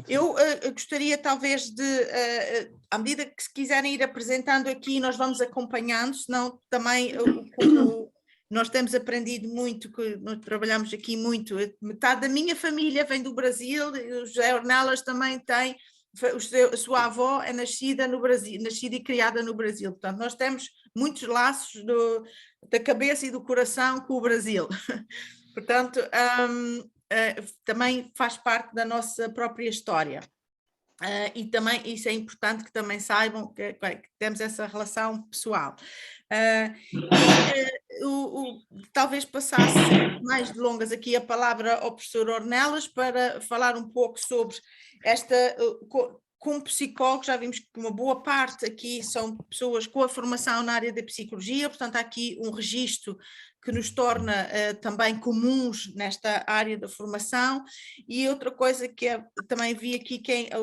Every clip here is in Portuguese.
Eu gostaria talvez de, à medida que se quiserem ir apresentando aqui, nós vamos acompanhando, senão também como nós temos aprendido muito, que nós trabalhamos aqui muito, metade da minha família vem do Brasil, o José Ornelas também tem, a sua avó é nascida no Brasil, nascida e criada no Brasil, portanto nós temos muitos laços da cabeça e do coração com o Brasil, portanto também faz parte da nossa própria história. E também isso é importante que também saibam que temos essa relação pessoal. Talvez passasse mais delongas aqui a palavra ao professor Ornelas para falar um pouco sobre esta, como psicólogo, já vimos que uma boa parte aqui são pessoas com a formação na área da psicologia, portanto há aqui um registro que nos torna também comuns nesta área da formação. E outra coisa que também vi aqui, que é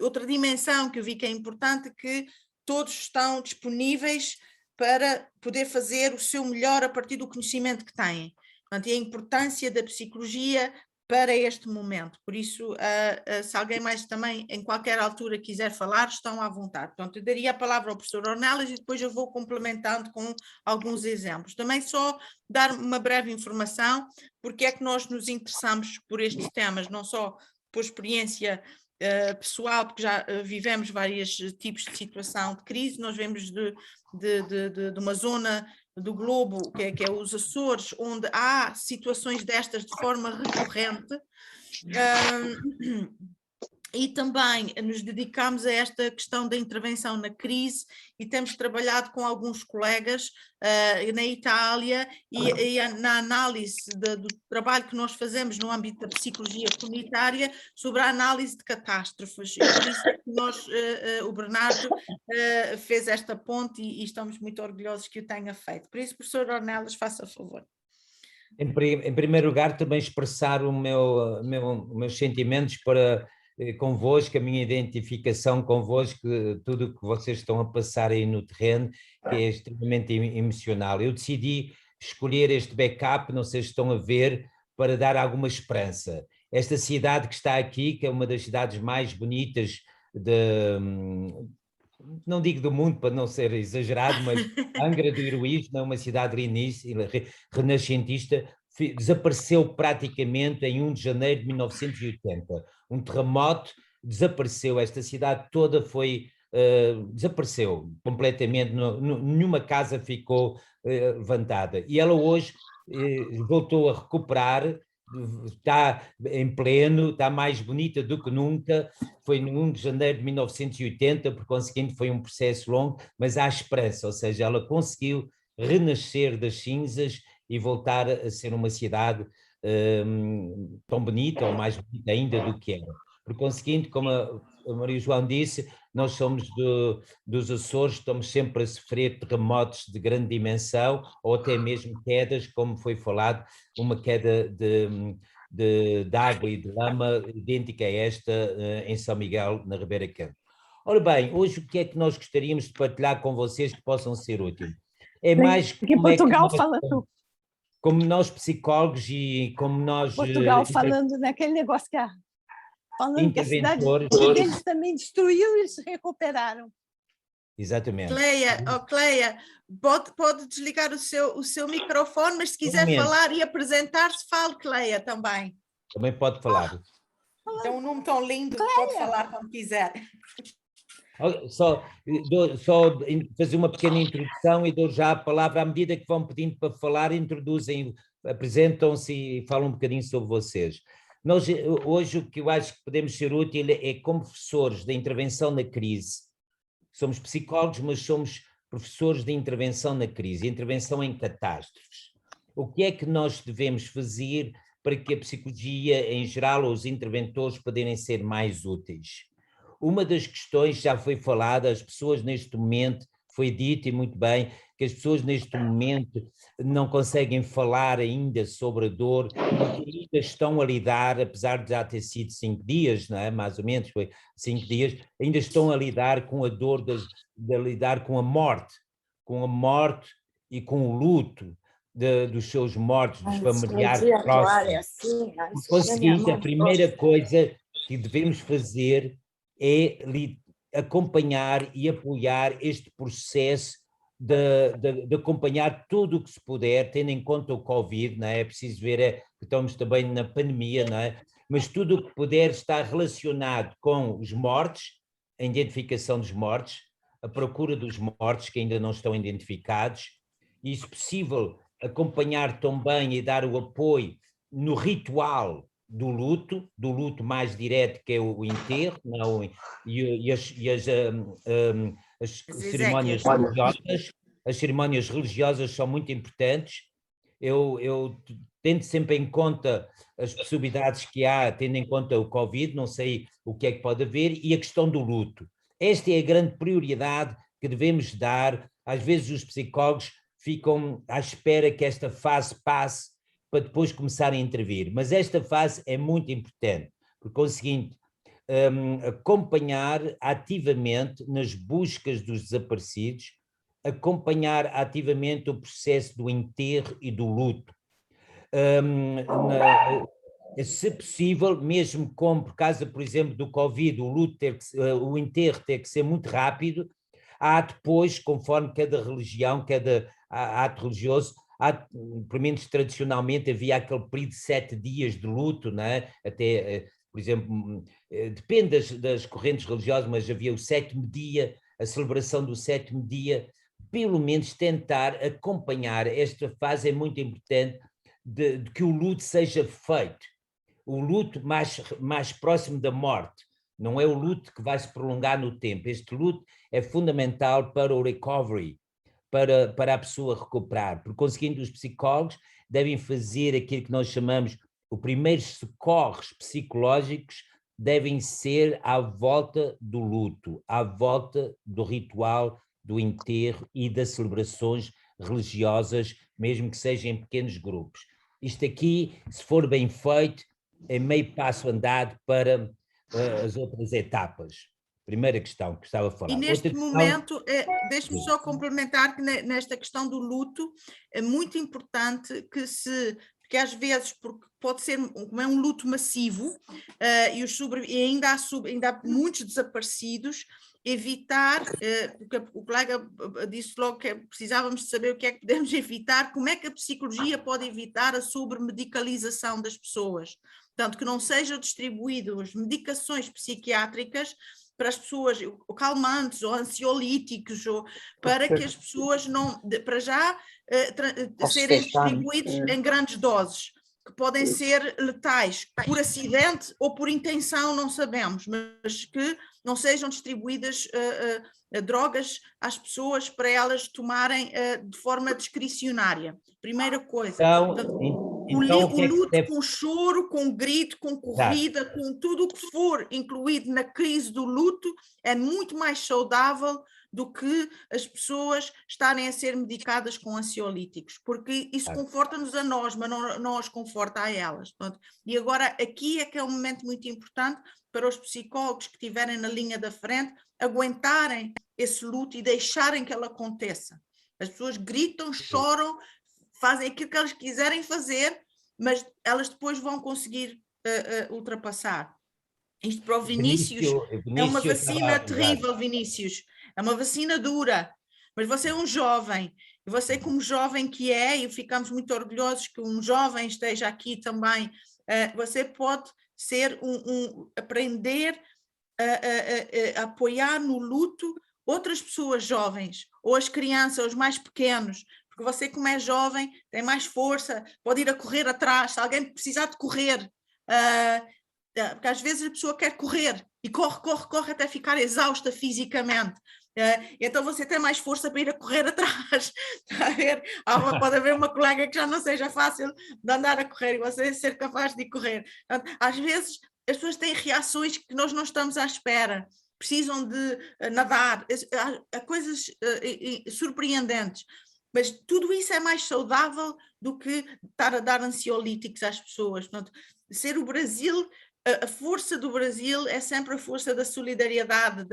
outra dimensão que eu vi que é importante, que todos estão disponíveis para poder fazer o seu melhor a partir do conhecimento que têm. Portanto, e a importância da psicologia para este momento. Por isso, se alguém mais também, em qualquer altura, quiser falar, estão à vontade. Portanto, eu daria a palavra ao professor Ornelas e depois eu vou complementando com alguns exemplos. Também só dar uma breve informação, porque é que nós nos interessamos por estes temas, não só por experiência pessoal, porque já vivemos vários tipos de situação de crise, nós vemos de uma zona do globo, que é os Açores, onde há situações destas de forma recorrente, e também nos dedicamos a esta questão da intervenção na crise e temos trabalhado com alguns colegas na Itália e na análise do trabalho que nós fazemos no âmbito da psicologia comunitária sobre a análise de catástrofes. E por isso é que nós, o Bernardo fez esta ponte e estamos muito orgulhosos que o tenha feito. Por isso, professor Ornelas, faça favor. Em primeiro lugar, também expressar os meus sentimentos para convosco, a minha identificação convosco, tudo o que vocês estão a passar aí no terreno, que é extremamente emocional. Eu decidi escolher este backup, não sei se estão a ver, para dar alguma esperança. Esta cidade que está aqui, que é uma das cidades mais bonitas não digo do mundo para não ser exagerado, mas Angra do Heroísmo é uma cidade renascentista, desapareceu praticamente em 1 de janeiro de 1980. Um terremoto desapareceu, esta cidade toda desapareceu completamente, nenhuma casa ficou levantada. E ela hoje voltou a recuperar, está em pleno, está mais bonita do que nunca. Foi no 1 de janeiro de 1980, por conseguinte foi um processo longo, mas há esperança, ou seja, ela conseguiu renascer das cinzas e voltar a ser uma cidade tão bonita, ou mais bonita ainda do que era. Por conseguinte, como a Maria João disse, nós somos dos Açores, estamos sempre a sofrer terremotos de grande dimensão, ou até mesmo quedas, como foi falado, uma queda de água e de lama idêntica a esta em São Miguel, na Ribeira Campo. Ora bem, hoje o que é que nós gostaríamos de partilhar com vocês que possam ser úteis? É mais que Portugal falando. Como nós psicólogos e como nós... Portugal falando naquele negócio que falando que a cidade deles também destruiu e se recuperaram. Exatamente. Cleia, pode desligar o seu microfone, mas se quiser falar e apresentar-se, fale, Cleia, também. Também pode falar. É um nome tão lindo, Cleia. Pode falar quando quiser. Só fazer uma pequena introdução e dou já a palavra, à medida que vão pedindo para falar, introduzem, apresentam-se e falam um bocadinho sobre vocês. Nós, hoje, o que eu acho que podemos ser útil é, como professores de intervenção na crise, somos psicólogos, mas somos professores de intervenção na crise, intervenção em catástrofes. O que é que nós devemos fazer para que a psicologia, em geral, ou os interventores, poderem ser mais úteis? Uma das questões já foi falada, as pessoas neste momento, foi dito e muito bem, que as pessoas neste momento não conseguem falar ainda sobre a dor, porque ainda estão a lidar, apesar de já ter sido 5 dias, não é? Mais ou menos, foi 5 dias, ainda estão a lidar com a dor de lidar com a morte e com o luto dos seus mortos, dos familiares próximos. Por conseguinte, a primeira coisa que devemos fazer é acompanhar e apoiar este processo de acompanhar tudo o que se puder, tendo em conta o Covid, não é? É preciso ver que estamos também na pandemia, não é? Mas tudo o que puder estar relacionado com os mortos, a identificação dos mortos, a procura dos mortos que ainda não estão identificados, e, se possível, acompanhar também e dar o apoio no ritual do luto mais direto, que é o enterro, não, e as cerimónias religiosas. As cerimónias religiosas são muito importantes. Eu tendo sempre em conta as possibilidades que há, tendo em conta o Covid, não sei o que é que pode haver, e a questão do luto. Esta é a grande prioridade que devemos dar. Às vezes os psicólogos ficam à espera que esta fase passe para depois começarem a intervir, mas esta fase é muito importante, por conseguinte, acompanhar ativamente nas buscas dos desaparecidos, acompanhar ativamente o processo do enterro e do luto. Se possível, mesmo como por causa, por exemplo, do Covid, o enterro ter que ser muito rápido, há depois, conforme cada religião, cada ato religioso, pelo menos tradicionalmente havia aquele período de 7 dias de luto, não é? Até, por exemplo, depende das correntes religiosas, mas havia o 7º dia, a celebração do 7º dia, pelo menos tentar acompanhar esta fase. É muito importante de que o luto seja feito, o luto mais próximo da morte, não é o luto que vai se prolongar no tempo. Este luto é fundamental para o recovery, para a pessoa recuperar. Por conseguinte, os psicólogos devem fazer aquilo que nós chamamos os primeiros socorros psicológicos, devem ser à volta do luto, à volta do ritual do enterro e das celebrações religiosas, mesmo que sejam em pequenos grupos. Isto aqui, se for bem feito, é meio passo andado para as outras etapas. Primeira questão que estava a falar. E neste momento, deixe-me só complementar que nesta questão do luto é muito importante porque às vezes pode ser como é um luto massivo e ainda há muitos desaparecidos, evitar, porque o colega disse logo que precisávamos de saber o que é que podemos evitar, como é que a psicologia pode evitar a sobremedicalização das pessoas, portanto que não sejam distribuídas medicações psiquiátricas para as pessoas, ou calmantes, ou ansiolíticos, ou para que as pessoas não, para já, serem distribuídos em grandes doses, que podem ser letais, por acidente ou por intenção, não sabemos, mas que não sejam distribuídas drogas às pessoas para elas tomarem de forma discricionária. Primeira coisa. O luto com choro, com grito, com corrida, com tudo o que for incluído na crise do luto é muito mais saudável do que as pessoas estarem a ser medicadas com ansiolíticos, porque isso conforta-nos a nós, mas não as conforta a elas. Portanto, e agora aqui é que é um momento muito importante para os psicólogos que estiverem na linha da frente aguentarem esse luto e deixarem que ele aconteça. As pessoas gritam, choram, fazem aquilo que elas quiserem fazer, mas elas depois vão conseguir ultrapassar. Isto para o Vinícius é uma vacina terrível, Vinícius. É uma vacina dura, mas você é um jovem, e você como jovem que é, e ficamos muito orgulhosos que um jovem esteja aqui também, você pode ser aprender a apoiar no luto outras pessoas jovens, ou as crianças, ou os mais pequenos, porque você como é jovem tem mais força, pode ir a correr atrás, se alguém precisar de correr, porque às vezes a pessoa quer correr e corre até ficar exausta fisicamente. Então você tem mais força para ir a correr atrás. Pode haver uma colega que já não seja fácil de andar a correr e você ser capaz de ir correr. Às vezes as pessoas têm reações que nós não estamos à espera, precisam de nadar, há coisas surpreendentes, mas tudo isso é mais saudável do que estar a dar ansiolíticos às pessoas. Portanto, ser o Brasil, a força do Brasil é sempre a força da solidariedade,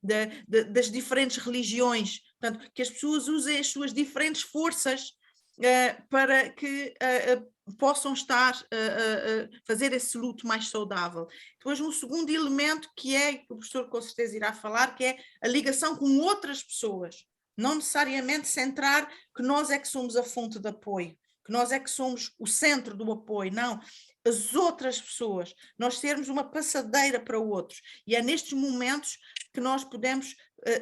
das diferentes religiões, portanto, que as pessoas usem as suas diferentes forças para que possam estar a fazer esse luto mais saudável. Depois um segundo elemento que o professor com certeza irá falar, que é a ligação com outras pessoas, não necessariamente centrar que nós é que somos a fonte de apoio, que nós é que somos o centro do apoio, não, as outras pessoas, nós sermos uma passadeira para outros, e é nestes momentos que nós podemos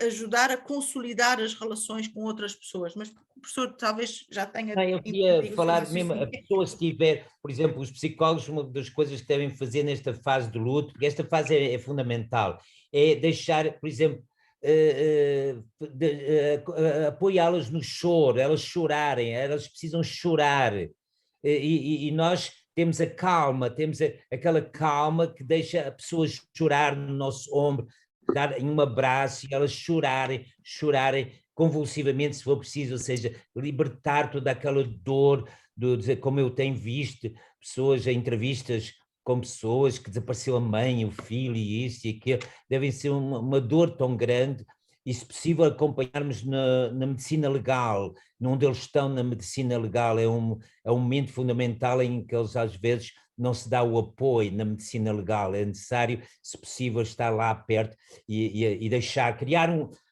ajudar a consolidar as relações com outras pessoas, mas o professor talvez já tenha... Não, eu queria falar mesmo, a pessoa se tiver, por exemplo, os psicólogos, uma das coisas que devem fazer nesta fase do luto, porque esta fase é fundamental, é deixar, por exemplo, apoiá-las no choro, elas chorarem, elas precisam chorar, e nós temos a calma, temos aquela calma que deixa a pessoa chorar no nosso ombro, dar um abraço e elas chorarem convulsivamente se for preciso, ou seja, libertar toda aquela dor, como eu tenho visto pessoas em entrevistas com pessoas que desapareceu a mãe, o filho e isso e aquilo, devem ser uma dor tão grande, e se possível acompanharmos na medicina legal, onde eles estão na medicina legal, é um momento fundamental em que eles às vezes não se dá o apoio na medicina legal, é necessário, se possível, estar lá perto e deixar, criar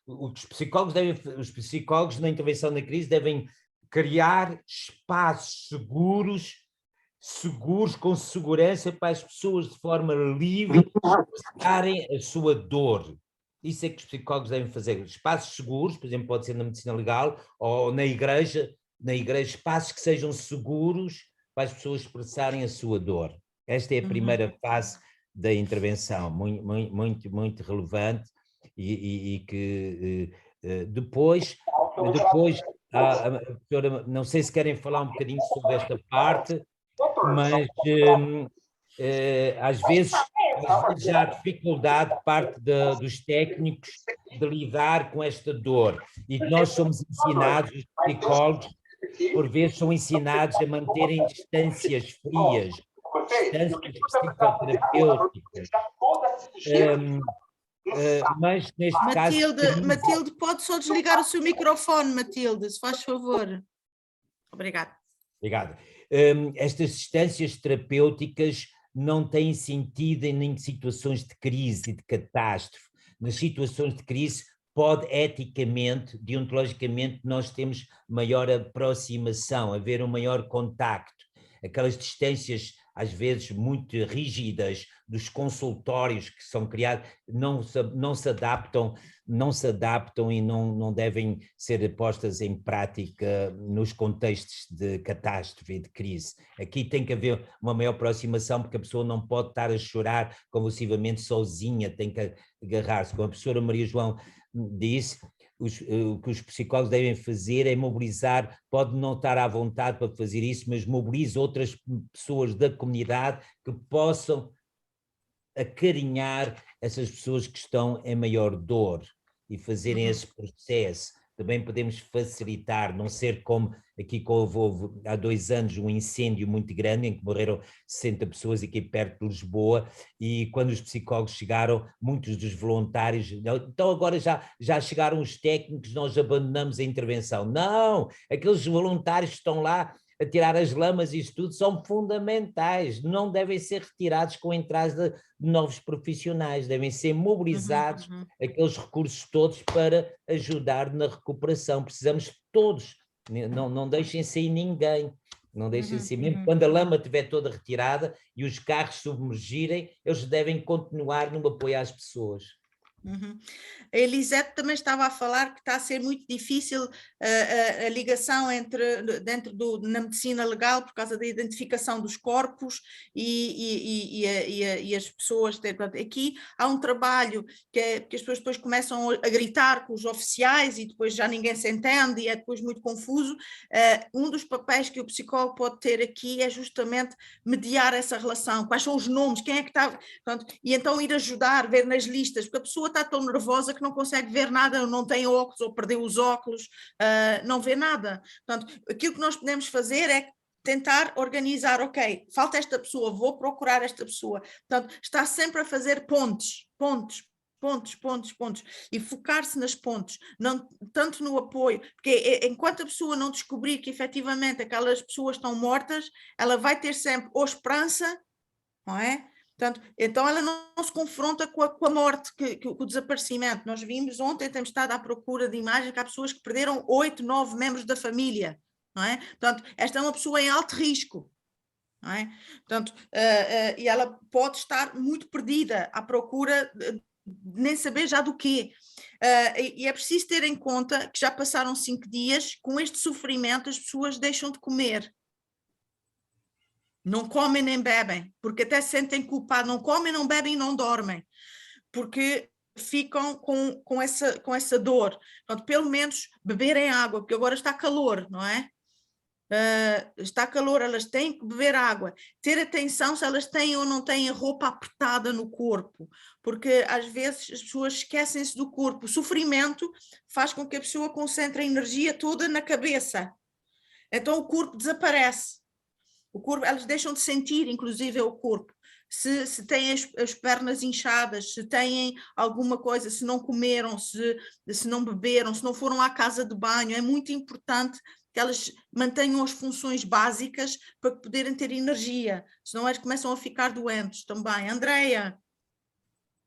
os psicólogos na intervenção na crise devem criar espaços seguros com segurança para as pessoas de forma livre expressarem a sua dor. Isso é que os psicólogos devem fazer, espaços seguros, por exemplo, pode ser na medicina legal ou na igreja, espaços que sejam seguros para as pessoas expressarem a sua dor. Esta é a primeira fase da intervenção, muito relevante, e que depois não sei se querem falar um bocadinho sobre esta parte, mas às vezes já há dificuldade parte dos técnicos de lidar com esta dor, e nós somos ensinados, os psicólogos, por vezes são ensinados a manterem distâncias frias, distâncias psicoterapêuticas. Mas neste caso... Matilde, pode só desligar o seu microfone, Matilde, se faz favor. Obrigada. Obrigado. Estas distâncias terapêuticas não têm sentido em situações de crise e de catástrofe. Nas situações de crise, eticamente, deontologicamente, nós temos maior aproximação, haver um maior contacto. Aquelas distâncias, às vezes, muito rígidas dos consultórios que são criados, não se adaptam e não devem ser postas em prática nos contextos de catástrofe e de crise. Aqui tem que haver uma maior aproximação, porque a pessoa não pode estar a chorar convulsivamente sozinha, tem que agarrar-se. Como a professora Maria João disse, o que os psicólogos devem fazer é mobilizar, pode não estar à vontade para fazer isso, mas mobilize outras pessoas da comunidade que possam acarinhar essas pessoas que estão em maior dor e fazerem esse processo. Também podemos facilitar, não ser como aqui que houve há 2 anos um incêndio muito grande em que morreram 60 pessoas aqui perto de Lisboa, e quando os psicólogos chegaram, muitos dos voluntários, então agora já chegaram os técnicos, nós abandonamos a intervenção. Não, aqueles voluntários que estão lá a tirar as lamas e isso tudo são fundamentais, não devem ser retirados com a entrada de novos profissionais, devem ser mobilizados aqueles recursos todos para ajudar na recuperação. Precisamos de todos, não deixem sair ninguém, não deixem sair, mesmo quando a lama estiver toda retirada e os carros submergirem, eles devem continuar no apoio às pessoas. A Elisete também estava a falar que está a ser muito difícil a ligação na medicina legal por causa da identificação dos corpos e as pessoas. Aqui há um trabalho que as pessoas depois começam a gritar com os oficiais e depois já ninguém se entende e é depois muito confuso. Um dos papéis que o psicólogo pode ter aqui é justamente mediar essa relação, quais são os nomes, quem é que está... Portanto, e então ir ajudar, ver nas listas, porque a pessoa está tão nervosa que não consegue ver nada, não tem óculos ou perdeu os óculos, não vê nada. Portanto, aquilo que nós podemos fazer é tentar organizar, ok, falta esta pessoa, vou procurar esta pessoa. Portanto, está sempre a fazer pontes e focar-se nas pontes, não tanto no apoio, porque enquanto a pessoa não descobrir que efetivamente aquelas pessoas estão mortas, ela vai ter sempre ou esperança, não é? Portanto, então ela não se confronta com a morte, com o desaparecimento. Nós vimos ontem, temos estado à procura de imagens que há pessoas que perderam 8, 9 membros da família, não é? Portanto, esta é uma pessoa em alto risco, não é? Portanto, e ela pode estar muito perdida à procura de nem saber já do quê. E é preciso ter em conta que já passaram 5 dias, com este sofrimento as pessoas deixam de comer. Não comem nem bebem, porque até se sentem culpados, não comem, não bebem e não dormem, porque ficam com essa dor. Portanto, pelo menos beberem água, porque agora está calor, não é? Está calor, elas têm que beber água, ter atenção se elas têm ou não têm a roupa apertada no corpo, porque às vezes as pessoas esquecem-se do corpo. O sofrimento faz com que a pessoa concentre a energia toda na cabeça, então o corpo desaparece. O corpo, elas deixam de sentir, inclusive, o corpo. Se têm as pernas inchadas, se têm alguma coisa, se não comeram, se não beberam, se não foram à casa de banho, é muito importante que elas mantenham as funções básicas para poderem ter energia, senão elas começam a ficar doentes também. Andreia.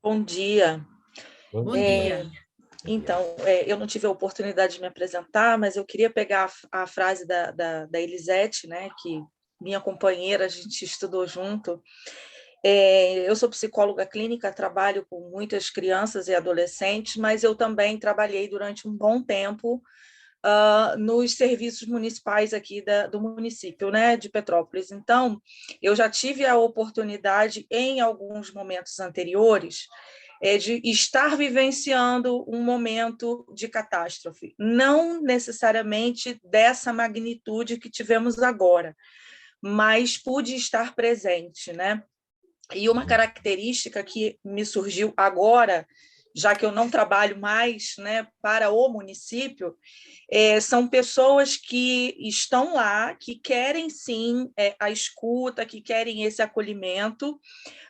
Bom dia. Bom dia. Então, eu não tive a oportunidade de me apresentar, mas eu queria pegar a frase da Elisete, né, que minha companheira, a gente estudou junto. Eu sou psicóloga clínica, trabalho com muitas crianças e adolescentes, mas eu também trabalhei durante um bom tempo nos serviços municipais aqui do município, né, de Petrópolis. Então, eu já tive a oportunidade, em alguns momentos anteriores, de estar vivenciando um momento de catástrofe, não necessariamente dessa magnitude que tivemos agora, mas pude estar presente, né? E uma característica que me surgiu agora, já que eu não trabalho mais, né, para o município, são pessoas que estão lá, que querem sim a escuta, que querem esse acolhimento,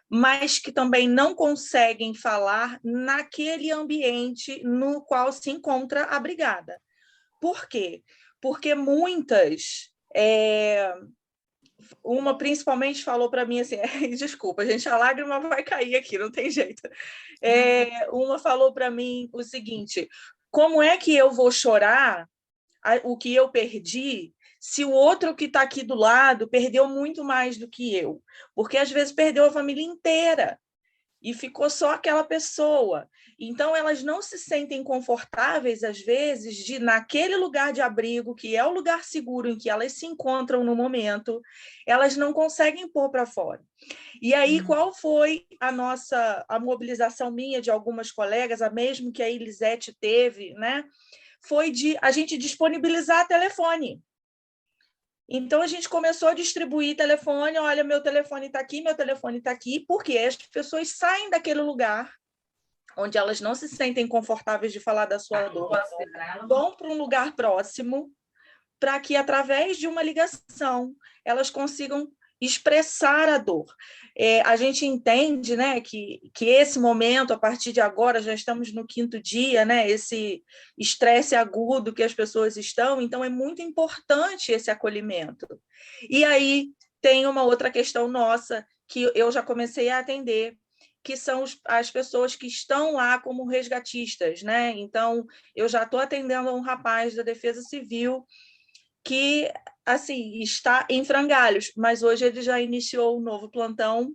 mas que também não conseguem falar naquele ambiente no qual se encontra a brigada. Por quê? Porque muitas... Uma principalmente falou para mim assim, desculpa, gente, a lágrima vai cair aqui, não tem jeito. Uma falou para mim o seguinte: como é que eu vou chorar o que eu perdi se o outro que está aqui do lado perdeu muito mais do que eu? Porque às vezes perdeu a família inteira e ficou só aquela pessoa. Então, elas não se sentem confortáveis, às vezes, de naquele lugar de abrigo, que é o lugar seguro em que elas se encontram no momento, elas não conseguem pôr para fora. E aí, qual foi a mobilização minha, de algumas colegas, a mesma que a Elisete teve, né? Foi de a gente disponibilizar telefone. Então, a gente começou a distribuir telefone, olha, meu telefone está aqui, porque as pessoas saem daquele lugar onde elas não se sentem confortáveis de falar da sua dor, vão para um lugar próximo, para que, através de uma ligação, elas consigam expressar a dor. A gente entende, né, que esse momento, a partir de agora, já estamos no 5º dia, né, esse estresse agudo que as pessoas estão, então é muito importante esse acolhimento. E aí tem uma outra questão nossa, que eu já comecei a atender, que são as pessoas que estão lá como resgatistas, né? Então, eu já estou atendendo um rapaz da Defesa Civil que, assim, está em frangalhos, mas hoje ele já iniciou um novo plantão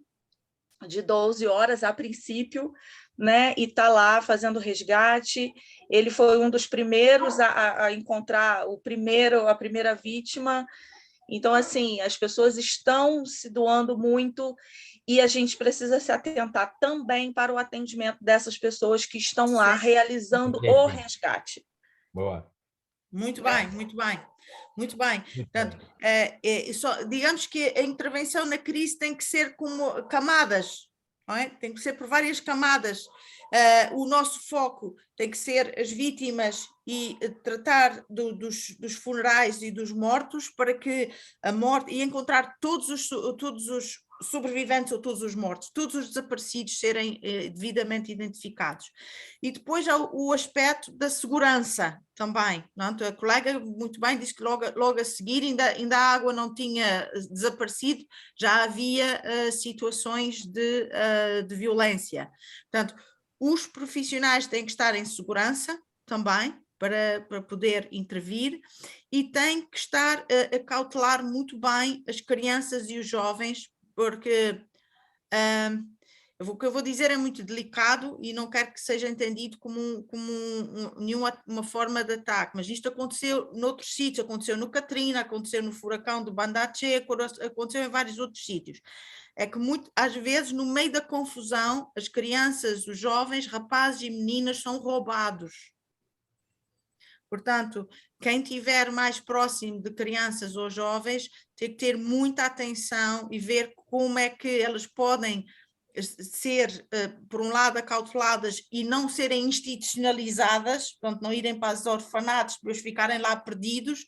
de 12 horas a princípio, né? E está lá fazendo resgate. Ele foi um dos primeiros a encontrar a primeira vítima. Então, assim, as pessoas estão se doando muito e a gente precisa se atentar também para o atendimento dessas pessoas que estão lá realizando o resgate. Boa. Muito bem, muito bem. Muito bem. Portanto, digamos que a intervenção na crise tem que ser como camadas, não é? Tem que ser por várias camadas. O nosso foco tem que ser as vítimas e tratar dos funerais e dos mortos, para que a morte, e encontrar todos os sobreviventes ou todos os mortos, todos os desaparecidos serem devidamente identificados. E depois há o aspecto da segurança também, não? Então, a colega muito bem disse que logo a seguir ainda a água não tinha desaparecido, já havia situações de violência. Portanto, os profissionais têm que estar em segurança também, para poder intervir, e têm que estar a cautelar muito bem as crianças e os jovens, porque o que eu vou dizer é muito delicado e não quero que seja entendido como nenhuma uma forma de ataque, mas isto aconteceu noutros sítios, aconteceu no Katrina, aconteceu no furacão do Banda Aceh, aconteceu em vários outros sítios. É que às vezes, no meio da confusão, as crianças, os jovens, rapazes e meninas são roubados. Portanto, quem estiver mais próximo de crianças ou jovens tem que ter muita atenção e ver como é que elas podem ser, por um lado, acauteladas e não serem institucionalizadas, portanto, não irem para os orfanatos, depois ficarem lá perdidos,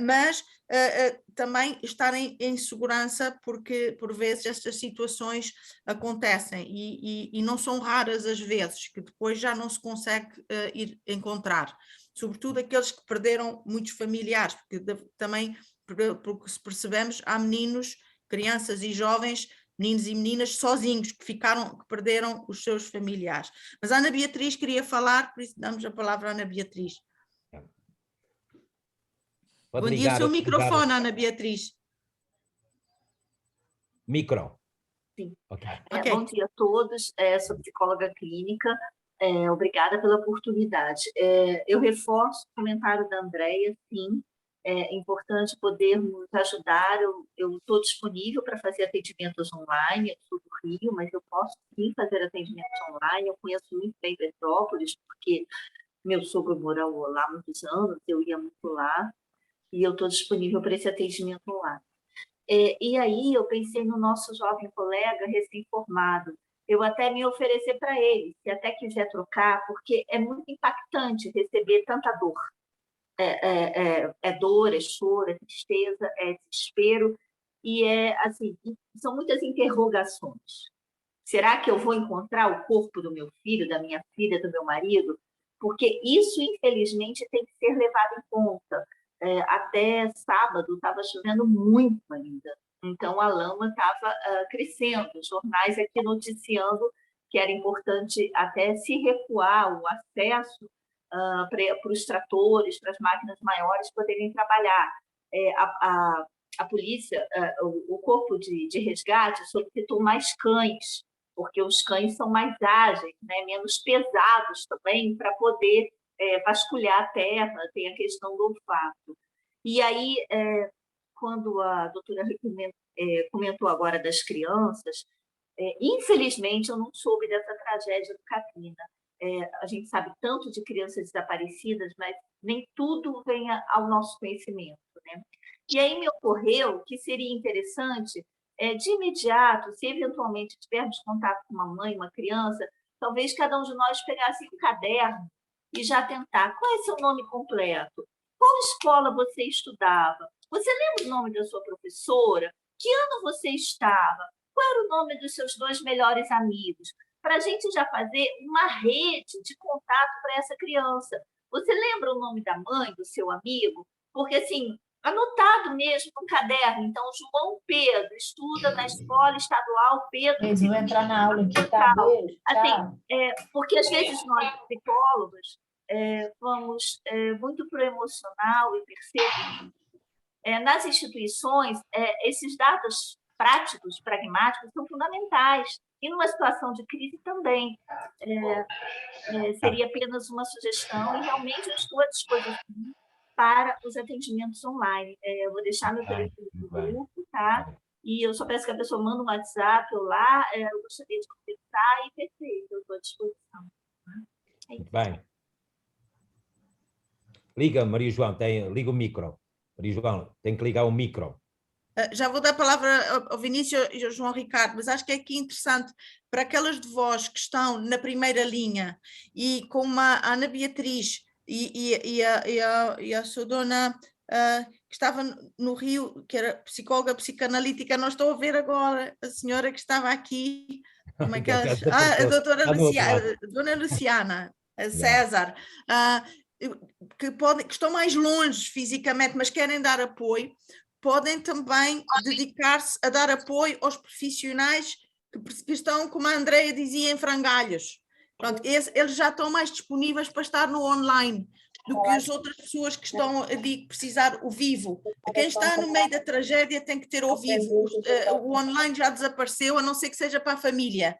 mas também estarem em segurança, porque por vezes estas situações acontecem e não são raras as vezes, que depois já não se consegue ir encontrar. Sobretudo aqueles que perderam muitos familiares, porque também, porque se percebemos, há meninos, crianças e jovens, meninos e meninas sozinhos, que perderam os seus familiares. Mas a Ana Beatriz queria falar, por isso damos a palavra à Ana Beatriz. Bom dia, o seu microfone, Ana Beatriz. Micro. Sim. Okay. Bom dia a todos, sou psicóloga clínica, obrigada pela oportunidade. Eu reforço o comentário da Andréia, sim, é importante podermos ajudar, eu estou disponível para fazer atendimentos online, eu sou do Rio, mas eu posso sim fazer atendimentos online, eu conheço muito bem Petrópolis, porque meu sogro morou lá há muitos anos, eu ia muito lá, e eu estou disponível para esse atendimento online. E aí eu pensei no nosso jovem colega recém-formado, eu até me oferecer para ele, se até quiser trocar, porque é muito impactante receber tanta dor. É dor, é choro, é tristeza, é desespero, e assim, são muitas interrogações. Será que eu vou encontrar o corpo do meu filho, da minha filha, do meu marido? Porque isso, infelizmente, tem que ser levado em conta. Até sábado estava chovendo muito ainda, então a lama estava crescendo, os jornais aqui noticiando que era importante até se recuar o acesso para os tratores, para as máquinas maiores poderem trabalhar. A polícia, o corpo de resgate solicitou mais cães, porque os cães são mais ágeis, né, menos pesados também, para poder vasculhar a terra, tem a questão do olfato. E aí, quando a doutora comentou agora das crianças, infelizmente eu não soube dessa tragédia do Katrina. A gente sabe tanto de crianças desaparecidas, mas nem tudo vem ao nosso conhecimento, né? E aí me ocorreu que seria interessante, de imediato, se eventualmente tivermos contato com uma mãe, uma criança, talvez cada um de nós pegasse um caderno e já tentar. Qual é seu nome completo? Qual escola você estudava? Você lembra o nome da sua professora? Que ano você estava? Qual era o nome dos seus 2 melhores amigos? Para a gente já fazer uma rede de contato para essa criança. Você lembra o nome da mãe, do seu amigo? Porque, assim, anotado mesmo no caderno. Então, João Pedro estuda na escola estadual Pedro. Eles vão entrar na aula aqui, tá? Beijo, assim, porque, às vezes, nós, psicólogos, vamos muito para o emocional e percebemos. Nas instituições, esses dados práticos, pragmáticos, são fundamentais. E numa situação de crise também. Seria apenas uma sugestão e realmente eu estou à disposição para os atendimentos online. Eu vou deixar meu telefone no grupo, tá? E eu só peço que a pessoa manda um WhatsApp ou lá, eu gostaria de conversar e perfeito, eu estou à disposição. Muito bem. Liga, Maria João, liga o micro. Maria João, tem que ligar o micro. Já vou dar a palavra ao Vinícius e ao João Ricardo, mas acho que é aqui interessante para aquelas de vós que estão na primeira linha e como a Ana Beatriz e a sua dona que estava no Rio, que era psicóloga psicanalítica, não estou a ver agora a senhora que estava aqui, como é que ela... a doutora Dona Luciana, a César, que estão mais longe fisicamente, mas querem dar apoio, podem também dedicar-se a dar apoio aos profissionais que estão, como a Andreia dizia, em frangalhos. Pronto, eles já estão mais disponíveis para estar no online do que as outras pessoas que estão ali a precisar o vivo. Quem está no meio da tragédia tem que ter o vivo. O online já desapareceu, a não ser que seja para a família.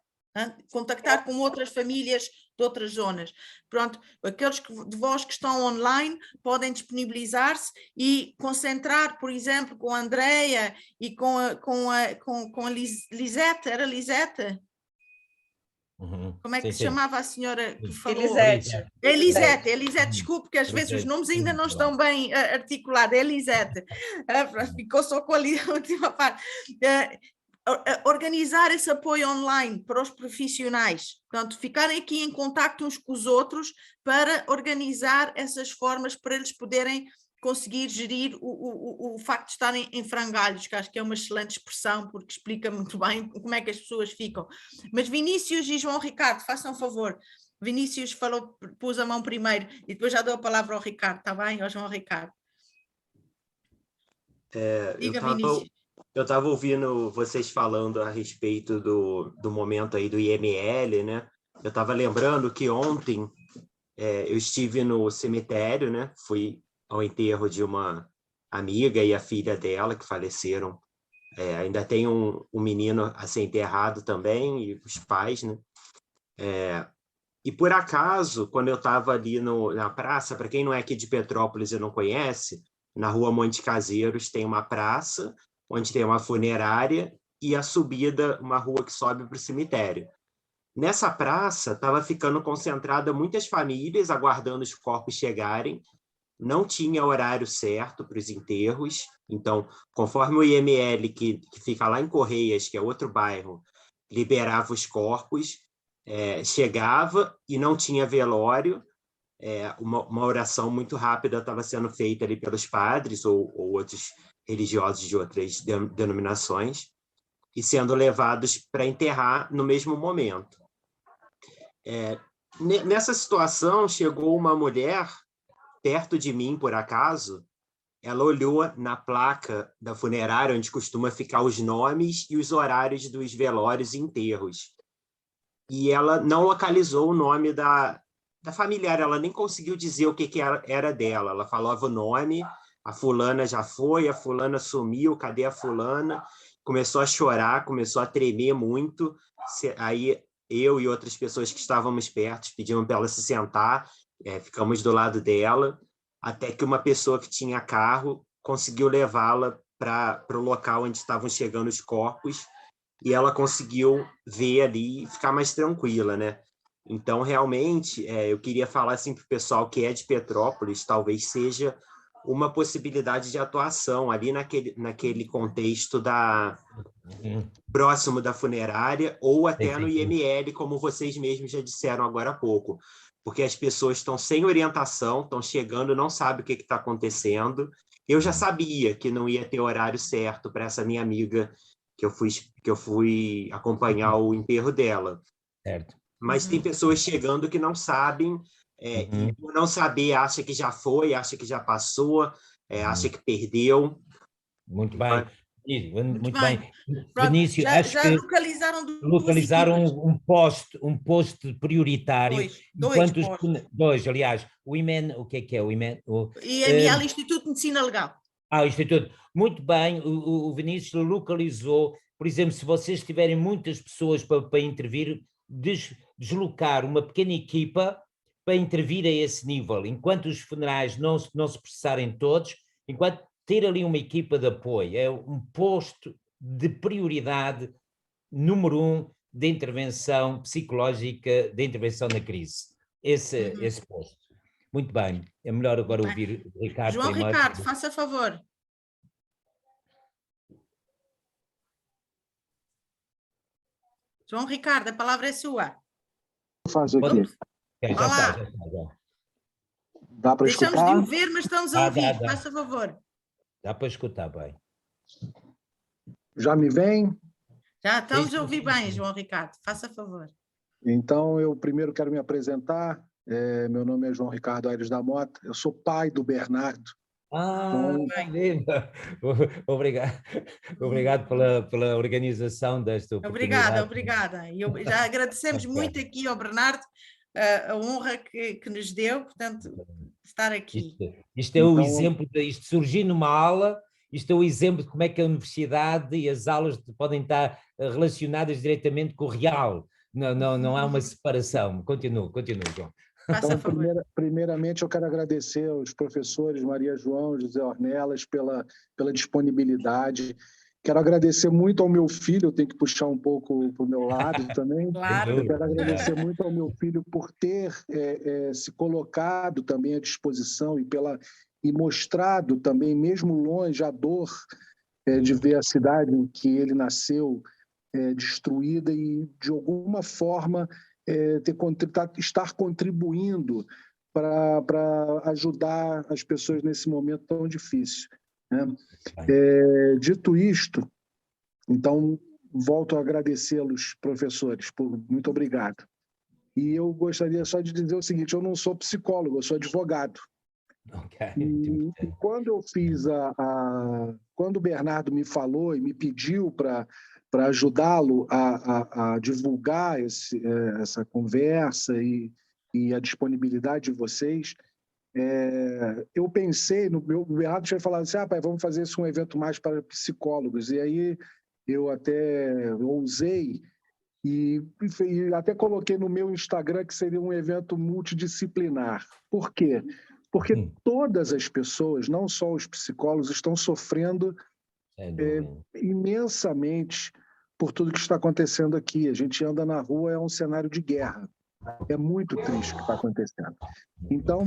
Contactar com outras famílias de outras zonas. Pronto, aqueles de vós que estão online podem disponibilizar-se e concentrar, por exemplo, com a Andreia e com a Lisete, era Lisete? Como é que se chamava a senhora que falou? Elisete, desculpe, que às vezes os nomes ainda não estão bem articulados. Elisete, ficou só com a última parte. Organizar esse apoio online para os profissionais, portanto, ficarem aqui em contacto uns com os outros para organizar essas formas para eles poderem conseguir gerir o facto de estarem em frangalhos, que acho que é uma excelente expressão, porque explica muito bem como é que as pessoas ficam. Mas Vinícius e João Ricardo, façam um favor. Vinícius falou, pôs a mão primeiro e depois já dou a palavra ao Ricardo, está bem? Ao João Ricardo. Diga, Vinícius. Eu estava ouvindo vocês falando a respeito do momento aí do IML, né? Eu estava lembrando que ontem eu estive no cemitério, né? Fui ao enterro de uma amiga e a filha dela que faleceram. Ainda tem um menino a ser enterrado também, e os pais, né? E por acaso, quando eu estava ali na praça, para quem não é aqui de Petrópolis e não conhece, na rua Monte Caseiros tem uma praça, onde tem uma funerária e a subida, uma rua que sobe para o cemitério. Nessa praça, estava ficando concentrada muitas famílias aguardando os corpos chegarem, não tinha horário certo para os enterros, então, conforme o IML, que fica lá em Correias, que é outro bairro, liberava os corpos, chegava e não tinha velório, uma oração muito rápida estava sendo feita ali pelos padres ou outros religiosos de outras denominações, e sendo levados para enterrar no mesmo momento. Nessa situação, chegou uma mulher perto de mim, por acaso, ela olhou na placa da funerária, onde costuma ficar os nomes e os horários dos velórios e enterros. E ela não localizou o nome da familiar, ela nem conseguiu dizer o que era dela. Ela falava o nome, a fulana já foi, a fulana sumiu, cadê a fulana? Começou a chorar, começou a tremer muito. Aí eu e outras pessoas que estávamos perto pediam para ela se sentar, ficamos do lado dela, até que uma pessoa que tinha carro conseguiu levá-la para o local onde estavam chegando os corpos, e ela conseguiu ver ali e ficar mais tranquila, né? Então, realmente, eu queria falar assim, para o pessoal que é de Petrópolis, talvez seja uma possibilidade de atuação ali naquele contexto próximo da funerária, ou até no IML, como vocês mesmos já disseram agora há pouco, porque as pessoas estão sem orientação, estão chegando, não sabem o que está acontecendo. Eu já sabia que não ia ter horário certo para essa minha amiga que eu fui acompanhar o enterro dela. Certo. Mas tem pessoas chegando que não sabem, e por não saber, acha que já foi, acha que já passou, acha que perdeu. Muito bem. Muito bem. Pronto, Vinícius, acho já que localizaram um posto prioritário. Dois, aliás. O IMEN, o que é o IMEN? IML, Instituto de Medicina Legal. O Instituto. Muito bem, o Vinícius localizou, por exemplo, se vocês tiverem muitas pessoas para intervir, deslocar uma pequena equipa para intervir a esse nível, enquanto os funerais não se processarem todos, enquanto ter ali uma equipa de apoio, é um posto de prioridade número 1 de intervenção psicológica, de intervenção na crise. Esse posto. Muito bem, é melhor agora ouvir o Ricardo. João primeiro. Ricardo, faça favor. João Ricardo, a palavra é sua. Faz aqui. Já está. Dá para Deixamos escutar? de ouvir, mas estamos a ouvir. Dá. Faça favor. Dá para escutar bem. Já me vem? Já estamos Sim, a ouvir sim, bem, sim. João Ricardo. Faça favor. Então, eu primeiro quero me apresentar. Meu nome é João Ricardo Aires da Mota. Eu sou pai do Bernardo. Linda. Obrigado, obrigado pela organização desta oportunidade. Obrigada. E já agradecemos muito aqui ao Bernardo a honra que nos deu, portanto, estar aqui. Isto é o Então, exemplo, isto surgir numa aula, isto é o exemplo de como é que a universidade e as aulas podem estar relacionadas diretamente com o real. Não há uma separação. Continua, João. Faça então, favor. primeiramente, eu quero agradecer aos professores Maria João, José Ornelas, pela disponibilidade. Quero agradecer muito ao meu filho, eu tenho que puxar um pouco para o meu lado também. Claro. Eu quero agradecer muito ao meu filho por ter se colocado também à disposição e mostrado também, mesmo longe, a dor de ver a cidade em que ele nasceu destruída e, de alguma forma, estar contribuindo para ajudar as pessoas nesse momento tão difícil, né? Dito isto, então, volto a agradecê-los, professores, muito obrigado. E eu gostaria só de dizer o seguinte, eu não sou psicólogo, eu sou advogado. Okay. E quando eu fiz quando o Bernardo me falou e me pediu para ajudá-lo a divulgar essa conversa e a disponibilidade de vocês, eu pensei, o Bernardo tinha falado assim, pai, vamos fazer isso um evento mais para psicólogos. E aí eu até ousei e até coloquei no meu Instagram que seria um evento multidisciplinar. Por quê? Porque todas as pessoas, não só os psicólogos, estão sofrendo imensamente por tudo que está acontecendo aqui. A gente anda na rua, é um cenário de guerra. É muito triste o que está acontecendo. Então,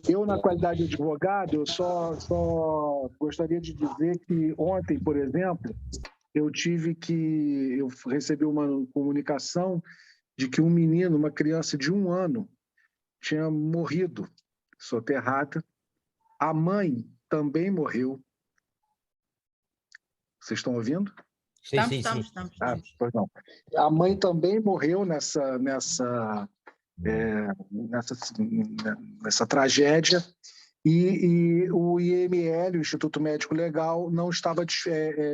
eu, na qualidade de advogado, eu só gostaria de dizer que ontem, por exemplo, eu recebi uma comunicação de que um menino, uma criança de 1 ano, tinha morrido, soterrada. A mãe também morreu. Vocês estão ouvindo? Estamos. Pois não. A mãe também morreu nessa tragédia e o IML, o Instituto Médico Legal, não estava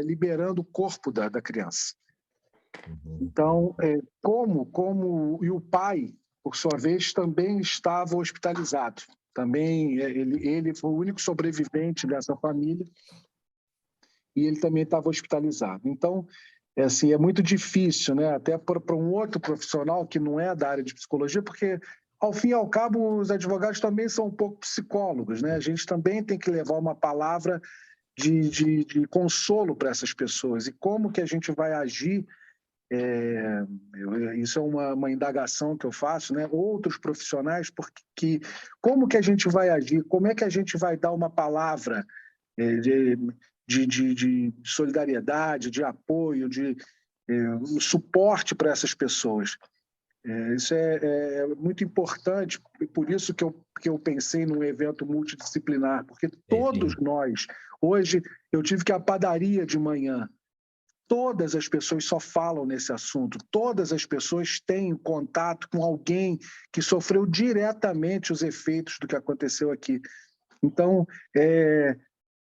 liberando o corpo da criança. Então, e o pai, por sua vez, também estava hospitalizado. Também ele foi o único sobrevivente dessa família e ele também estava hospitalizado. Então, assim, é muito difícil, né? Até para um outro profissional que não é da área de psicologia, porque, ao fim e ao cabo, os advogados também são um pouco psicólogos, né? A gente também tem que levar uma palavra de consolo para essas pessoas. E como que a gente vai agir? Isso é uma indagação que eu faço, né? Outros profissionais, porque como que a gente vai agir? Como é que a gente vai dar uma palavra de solidariedade, de apoio, de suporte para essas pessoas? Isso é muito importante, e por isso que eu pensei num evento multidisciplinar, porque todos nós, hoje eu tive que ir à padaria de manhã, todas as pessoas só falam nesse assunto, todas as pessoas têm contato com alguém que sofreu diretamente os efeitos do que aconteceu aqui. Então,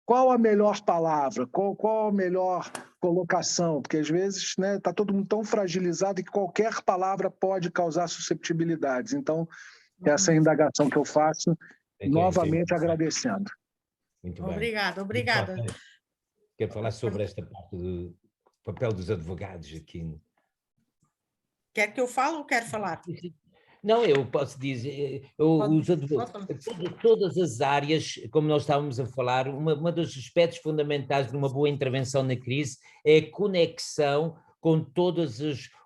qual a melhor palavra? Qual a melhor colocação? Porque, às vezes, está todo mundo tão fragilizado que qualquer palavra pode causar susceptibilidades. Então, essa é a indagação que eu faço, novamente agradecendo. Muito bem. Obrigada. Quero falar sobre esta parte do papel dos advogados aqui. Quer que eu fale ou quer falar? Não, eu posso dizer, todas as áreas, como nós estávamos a falar, uma dos aspectos fundamentais de uma boa intervenção na crise é a conexão com todos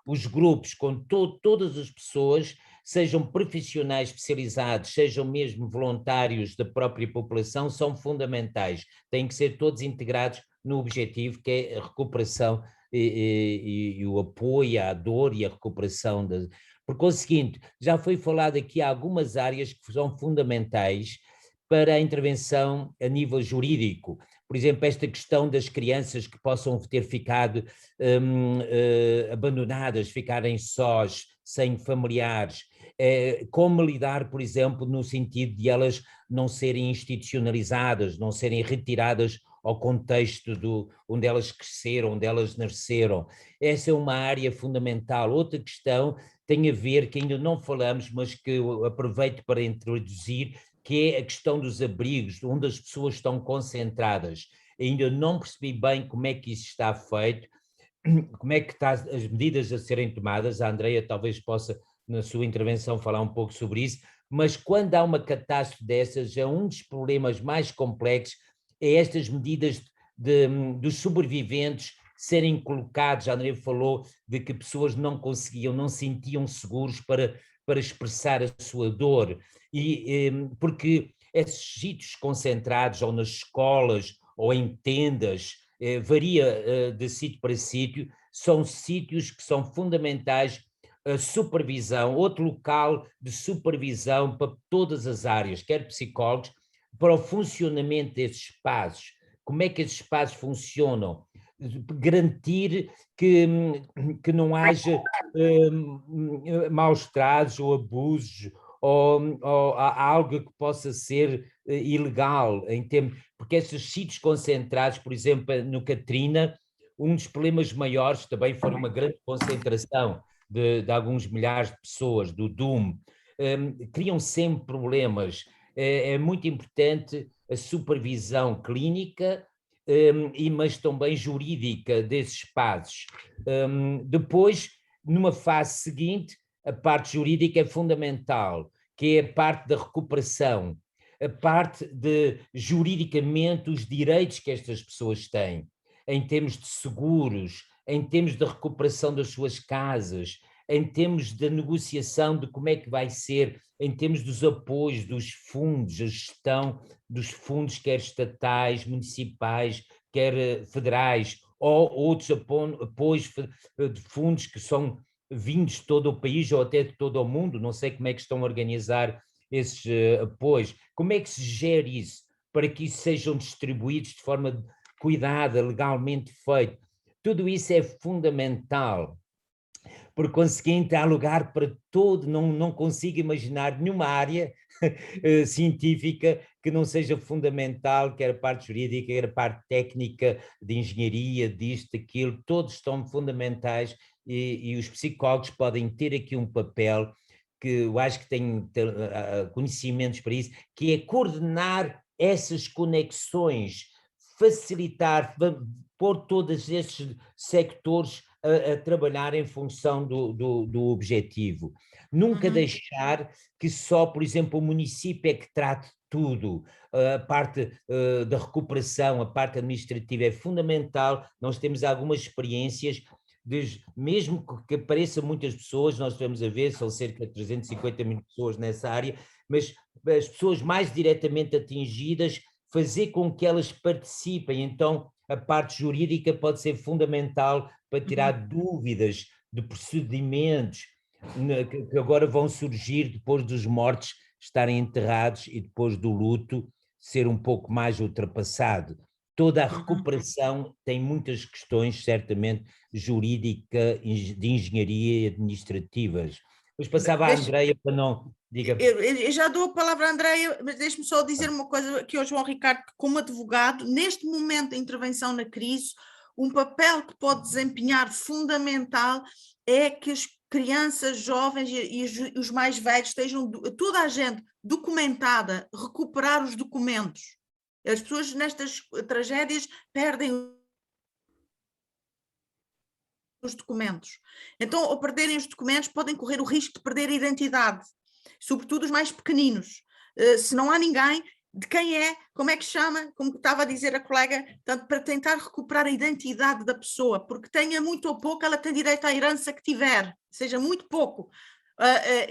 os grupos, com todas as pessoas, sejam profissionais especializados, sejam mesmo voluntários da própria população, são fundamentais. Têm que ser todos integrados no objetivo que é a recuperação e o apoio à dor e à recuperação. Por conseguinte, já foi falado aqui algumas áreas que são fundamentais para a intervenção a nível jurídico. Por exemplo, esta questão das crianças que possam ter ficado abandonadas, ficarem sós, sem familiares, como lidar, por exemplo, no sentido de elas não serem institucionalizadas, não serem retiradas ao contexto onde elas cresceram, onde elas nasceram. Essa é uma área fundamental. Outra questão tem a ver, que ainda não falamos, mas que eu aproveito para introduzir, que é a questão dos abrigos, onde as pessoas estão concentradas. Ainda não percebi bem como é que isso está feito, como é que estão as medidas a serem tomadas. A Andreia talvez possa, na sua intervenção, falar um pouco sobre isso, mas quando há uma catástrofe dessas, é um dos problemas mais complexos, é estas medidas dos sobreviventes serem colocados. A Andreia falou de que pessoas não conseguiam, não sentiam seguros para expressar a sua dor, porque esses sítios concentrados, ou nas escolas, ou em tendas, varia de sítio para sítio, são sítios que são fundamentais, a supervisão, outro local de supervisão para todas as áreas, quer psicólogos, para o funcionamento desses espaços. Como é que esses espaços funcionam? Garantir que não haja maus tratos ou abusos, ou algo que possa ser ilegal, porque esses sítios concentrados, por exemplo, no Katrina, um dos problemas maiores também foi uma grande concentração de alguns milhares de pessoas, do Doom, criam sempre problemas. É muito importante a supervisão clínica, mas também jurídica desses espaços. Depois, numa fase seguinte, a parte jurídica é fundamental, que é a parte da recuperação, a parte de, juridicamente, os direitos que estas pessoas têm, em termos de seguros, em termos de recuperação das suas casas, em termos de negociação de como é que vai ser, em termos dos apoios, dos fundos, a gestão dos fundos, quer estatais, municipais, quer federais, ou outros apoios de fundos que são vindos de todo o país ou até de todo o mundo. Não sei como é que estão a organizar esses apoios. Como é que se gera isso, para que isso sejam distribuídos de forma cuidada, legalmente feito? Tudo isso é fundamental. Por conseguinte, há lugar para todo, não consigo imaginar nenhuma área científica que não seja fundamental, quer a parte jurídica, quer a parte técnica, de engenharia, disto, daquilo, todos estão fundamentais, e os psicólogos podem ter aqui um papel que eu acho que têm conhecimentos para isso, que é coordenar essas conexões, facilitar, pôr todos esses sectores a trabalhar em função do objetivo. Nunca deixar que só, por exemplo, o município é que trate tudo. A parte da recuperação, a parte administrativa é fundamental. Nós temos algumas experiências, mesmo que apareçam muitas pessoas, nós estamos a ver, são cerca de 350 mil pessoas nessa área, mas as pessoas mais diretamente atingidas, fazer com que elas participem. Então, a parte jurídica pode ser fundamental para tirar dúvidas de procedimentos que agora vão surgir depois dos mortos estarem enterrados e depois do luto ser um pouco mais ultrapassado. Toda a recuperação tem muitas questões, certamente, jurídica, de engenharia e administrativas. Depois passava a Andreia para não... Diga. Eu já dou a palavra à Andreia, mas deixe-me só dizer uma coisa aqui ao João Ricardo, que como advogado, neste momento da intervenção na crise, um papel que pode desempenhar fundamental é que as crianças, jovens e os mais velhos estejam, toda a gente, documentada, recuperar os documentos. As pessoas nestas tragédias perdem os documentos. Então, ao perderem os documentos, podem correr o risco de perder a identidade, sobretudo os mais pequeninos. Se não há ninguém, de quem é, como é que chama, como estava a dizer a colega, portanto, para tentar recuperar a identidade da pessoa, porque tenha muito ou pouco, ela tem direito à herança que tiver, seja muito pouco.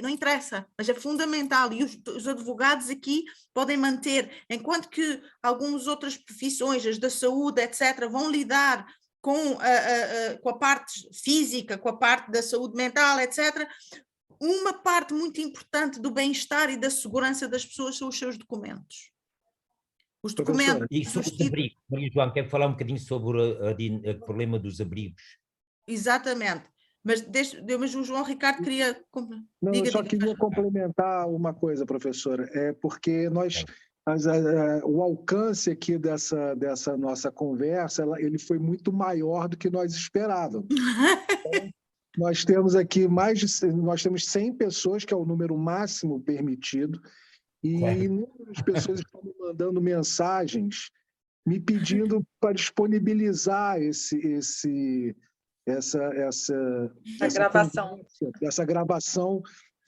Não interessa, mas é fundamental, e os advogados aqui podem manter, enquanto que algumas outras profissões, as da saúde, etc., vão lidar com a parte física, com a parte da saúde mental, etc., uma parte muito importante do bem-estar e da segurança das pessoas são os seus documentos. Os documentos... E sobre os abrigos, Maria João, quer falar um bocadinho sobre o problema dos abrigos? Exatamente. Mas o João Ricardo queria... Não, eu só queria complementar uma coisa, professora, porque o alcance aqui dessa nossa conversa, ele foi muito maior do que nós esperávamos. Então, nós temos aqui nós temos 100 pessoas, que é o número máximo permitido, e inúmeras pessoas estão me mandando mensagens, me pedindo para disponibilizar essa gravação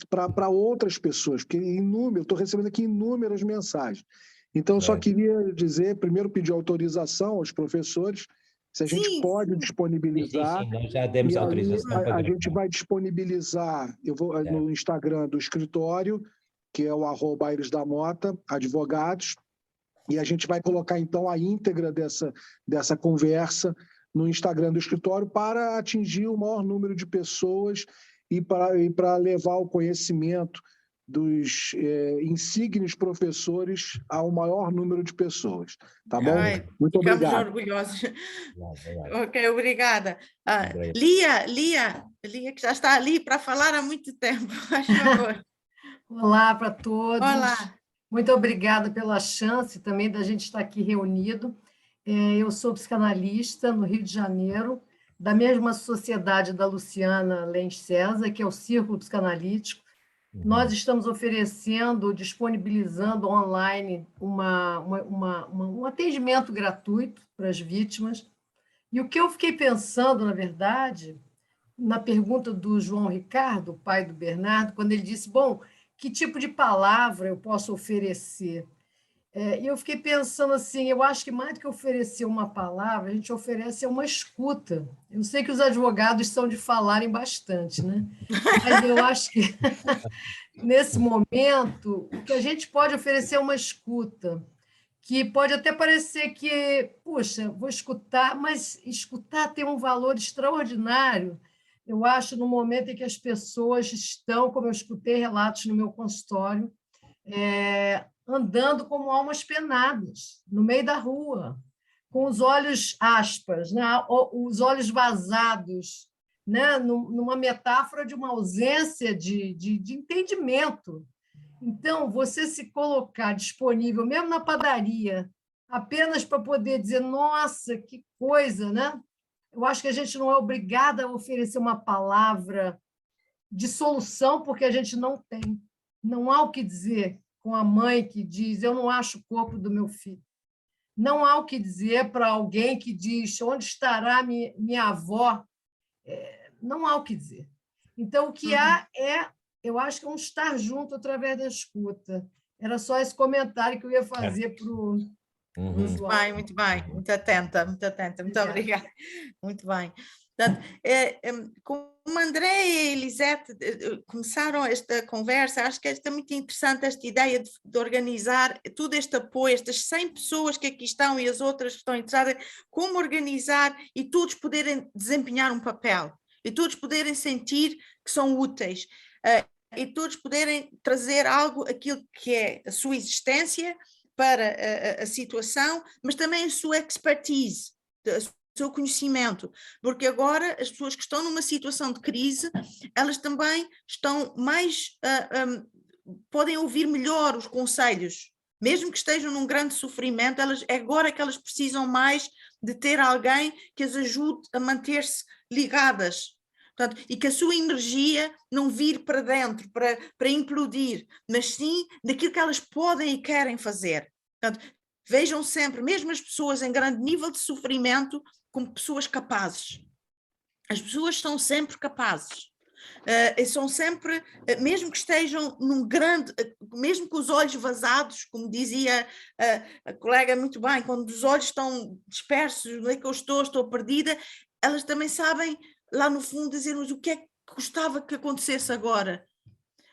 para outras pessoas, porque eu estou recebendo aqui inúmeras mensagens. Então, eu só queria dizer, primeiro pedir autorização aos professores, se a gente pode disponibilizar. Sim, nós já demos autorização. A gente vai disponibilizar, eu vou no Instagram do escritório, que é o @airesdamota, advogados, e a gente vai colocar, então, a íntegra dessa conversa no Instagram do escritório para atingir o maior número de pessoas e para levar o conhecimento dos insígnios professores ao maior número de pessoas. Tá bom? Muito obrigado. Ficamos orgulhosos. Ok, obrigada. Lia, que já está ali para falar há muito tempo. Por favor. Olá para todos. Olá. Muito obrigada pela chance também da gente estar aqui reunido. Eu sou psicanalista no Rio de Janeiro, da mesma sociedade da Luciana Lenz César, que é o Círculo Psicanalítico. Nós estamos disponibilizando online um atendimento gratuito para as vítimas. E o que eu fiquei pensando, na verdade, na pergunta do João Ricardo, pai do Bernardo, quando ele disse, que tipo de palavra eu posso oferecer? E eu fiquei pensando assim, eu acho que mais do que oferecer uma palavra, a gente oferece uma escuta. Eu sei que os advogados são de falarem bastante, né? Mas eu acho que, nesse momento, o que a gente pode oferecer é uma escuta, que pode até parecer que, puxa, vou escutar, mas escutar tem um valor extraordinário, eu acho, no momento em que as pessoas estão, como eu escutei relatos no meu consultório, andando como almas penadas, no meio da rua, com os olhos, aspas, né? Os olhos vazados, né? Numa metáfora de uma ausência de entendimento. Então, você se colocar disponível, mesmo na padaria, apenas para poder dizer, nossa, que coisa, né? Eu acho que a gente não é obrigada a oferecer uma palavra de solução, porque a gente não tem. Não há o que dizer com a mãe que diz, eu não acho o corpo do meu filho. Não há o que dizer para alguém que diz, onde estará minha avó? Não há o que dizer. Então, o que há eu acho que é um estar junto através da escuta. Era só esse comentário que eu ia fazer para o João. Muito bem. Muito atenta. Muito obrigada. Muito bem. Portanto, como André e Elisete começaram esta conversa, acho que é muito interessante esta ideia de organizar todo este apoio, estas 100 pessoas que aqui estão e as outras que estão interessadas, como organizar e todos poderem desempenhar um papel, e todos poderem sentir que são úteis, e todos poderem trazer aquilo que é a sua existência para a situação, mas também a sua expertise, seu conhecimento, porque agora as pessoas que estão numa situação de crise, elas também estão mais, podem ouvir melhor os conselhos, mesmo que estejam num grande sofrimento, é agora que elas precisam mais de ter alguém que as ajude a manter-se ligadas, portanto, e que a sua energia não vire para dentro, para implodir, mas sim daquilo que elas podem e querem fazer. Portanto, vejam sempre, mesmo as pessoas em grande nível de sofrimento, como pessoas capazes. As pessoas são sempre capazes. E são sempre, mesmo que estejam mesmo com os olhos vazados, como dizia a colega muito bem, quando os olhos estão dispersos, onde é que eu estou perdida, elas também sabem, lá no fundo, dizer-nos o que é que gostava que acontecesse agora.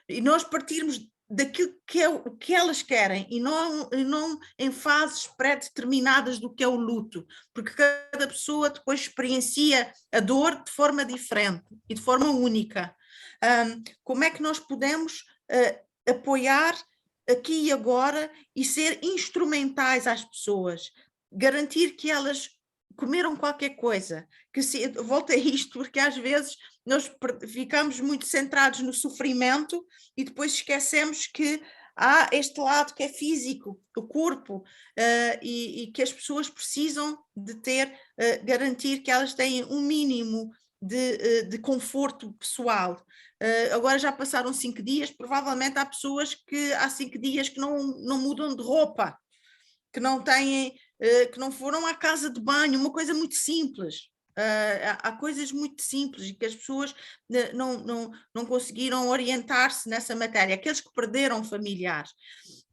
E nós partirmos daquilo que é o que elas querem e não em fases pré-determinadas do que é o luto, porque cada pessoa depois experiencia a dor de forma diferente e de forma única. Como é que nós podemos apoiar aqui e agora e ser instrumentais às pessoas, garantir que elas comeram qualquer coisa, volta a isto, porque às vezes nós ficamos muito centrados no sofrimento e depois esquecemos que há este lado que é físico, o corpo, e que as pessoas precisam de garantir que elas têm um mínimo de conforto pessoal. Agora já passaram 5 dias, provavelmente há pessoas que há 5 dias que não mudam de roupa, que não têm, que não foram à casa de banho, uma coisa muito simples. Há coisas muito simples e que as pessoas não conseguiram orientar-se nessa matéria, aqueles que perderam familiares.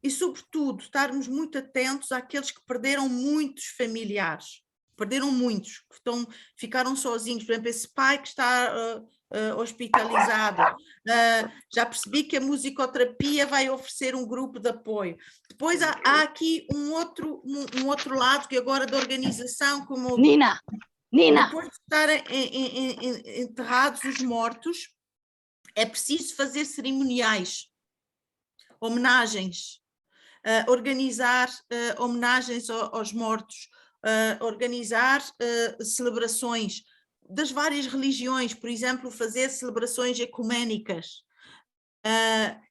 E, sobretudo, estarmos muito atentos àqueles que perderam muitos familiares, perderam muitos, que ficaram sozinhos. Por exemplo, esse pai que está hospitalizado. Já percebi que a musicoterapia vai oferecer um grupo de apoio. Depois há aqui um outro lado que agora da organização, como... Nina! Depois de estarem enterrados os mortos, é preciso fazer cerimoniais, homenagens, organizar homenagens aos mortos, organizar celebrações das várias religiões, por exemplo, fazer celebrações ecuménicas,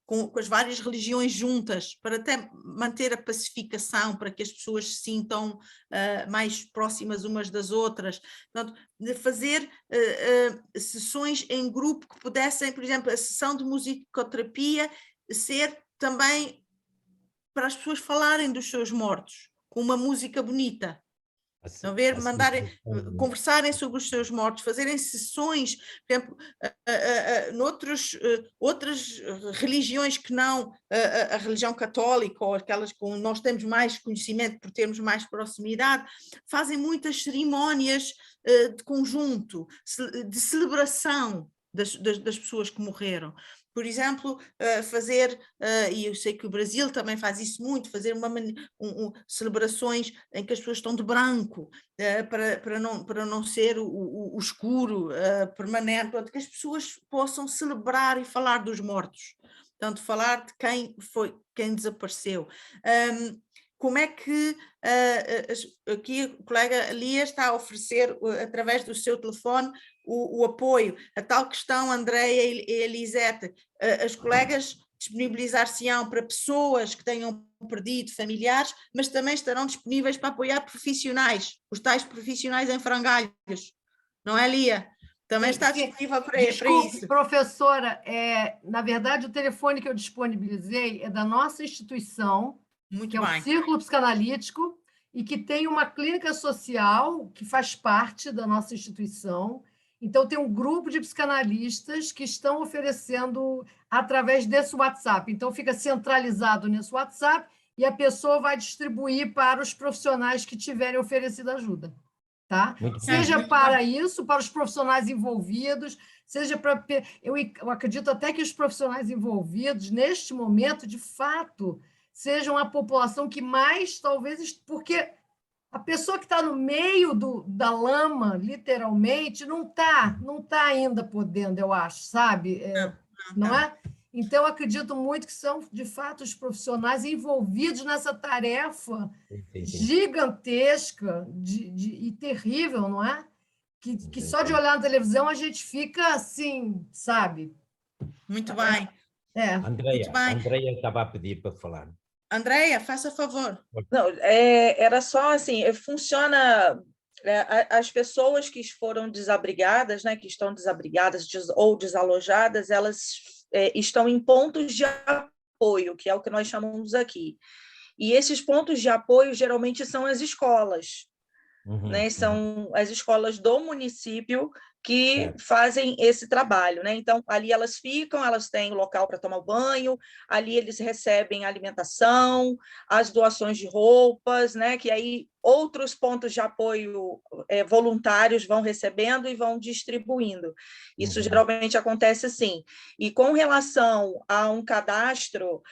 com as várias religiões juntas, para até manter a pacificação, para que as pessoas se sintam mais próximas umas das outras. Portanto, de fazer sessões em grupo que pudessem, por exemplo, a sessão de musicoterapia ser também para as pessoas falarem dos seus mortos, com uma música bonita. Estão a ver? Conversarem sobre os seus mortos, fazerem sessões, por exemplo, outras religiões que não a religião católica, ou aquelas com nós temos mais conhecimento por termos mais proximidade, fazem muitas cerimónias de conjunto, de celebração das pessoas que morreram. Por exemplo, e eu sei que o Brasil também faz isso muito, fazer celebrações em que as pessoas estão de branco, para não ser o escuro permanente, para que as pessoas possam celebrar e falar dos mortos, portanto, falar de quem desapareceu. Como é que aqui a colega Lia está a oferecer, através do seu telefone, o apoio? A tal questão, Andreia e Elisete, as colegas disponibilizar-se-ão para pessoas que tenham perdido familiares, mas também estarão disponíveis para apoiar profissionais, os tais profissionais em frangalhos, não é, Lia? Também está disponível para isso. Professora, na verdade, o telefone que eu disponibilizei é da nossa instituição, que é o Círculo Psicanalítico, e que tem uma clínica social que faz parte da nossa instituição. Então, tem um grupo de psicanalistas que estão oferecendo através desse WhatsApp. Então, fica centralizado nesse WhatsApp e a pessoa vai distribuir para os profissionais que tiverem oferecido ajuda. Tá? Seja para isso, para os profissionais envolvidos, seja para... Eu acredito até que os profissionais envolvidos, neste momento, de fato, sejam a população que mais, talvez... Porque a pessoa que está no meio da lama, literalmente, não tá ainda podendo, eu acho, sabe? Não é? Então, acredito muito que são, de fato, os profissionais envolvidos nessa tarefa gigantesca e terrível, não é? Que só de olhar na televisão a gente fica assim, sabe? Muito bem. Andreia estava a pedir para falar. Andreia, faça favor. Não, era só assim, funciona... as pessoas que foram desabrigadas, né, que estão desabrigadas ou desalojadas, elas estão em pontos de apoio, que é o que nós chamamos aqui. E esses pontos de apoio geralmente são as escolas, né? São as escolas do município que fazem esse trabalho, né? Então, ali elas ficam, elas têm local para tomar banho, ali eles recebem alimentação, as doações de roupas, né? Que aí outros pontos de apoio voluntários vão recebendo e vão distribuindo. Isso geralmente acontece assim. E com relação a um cadastro,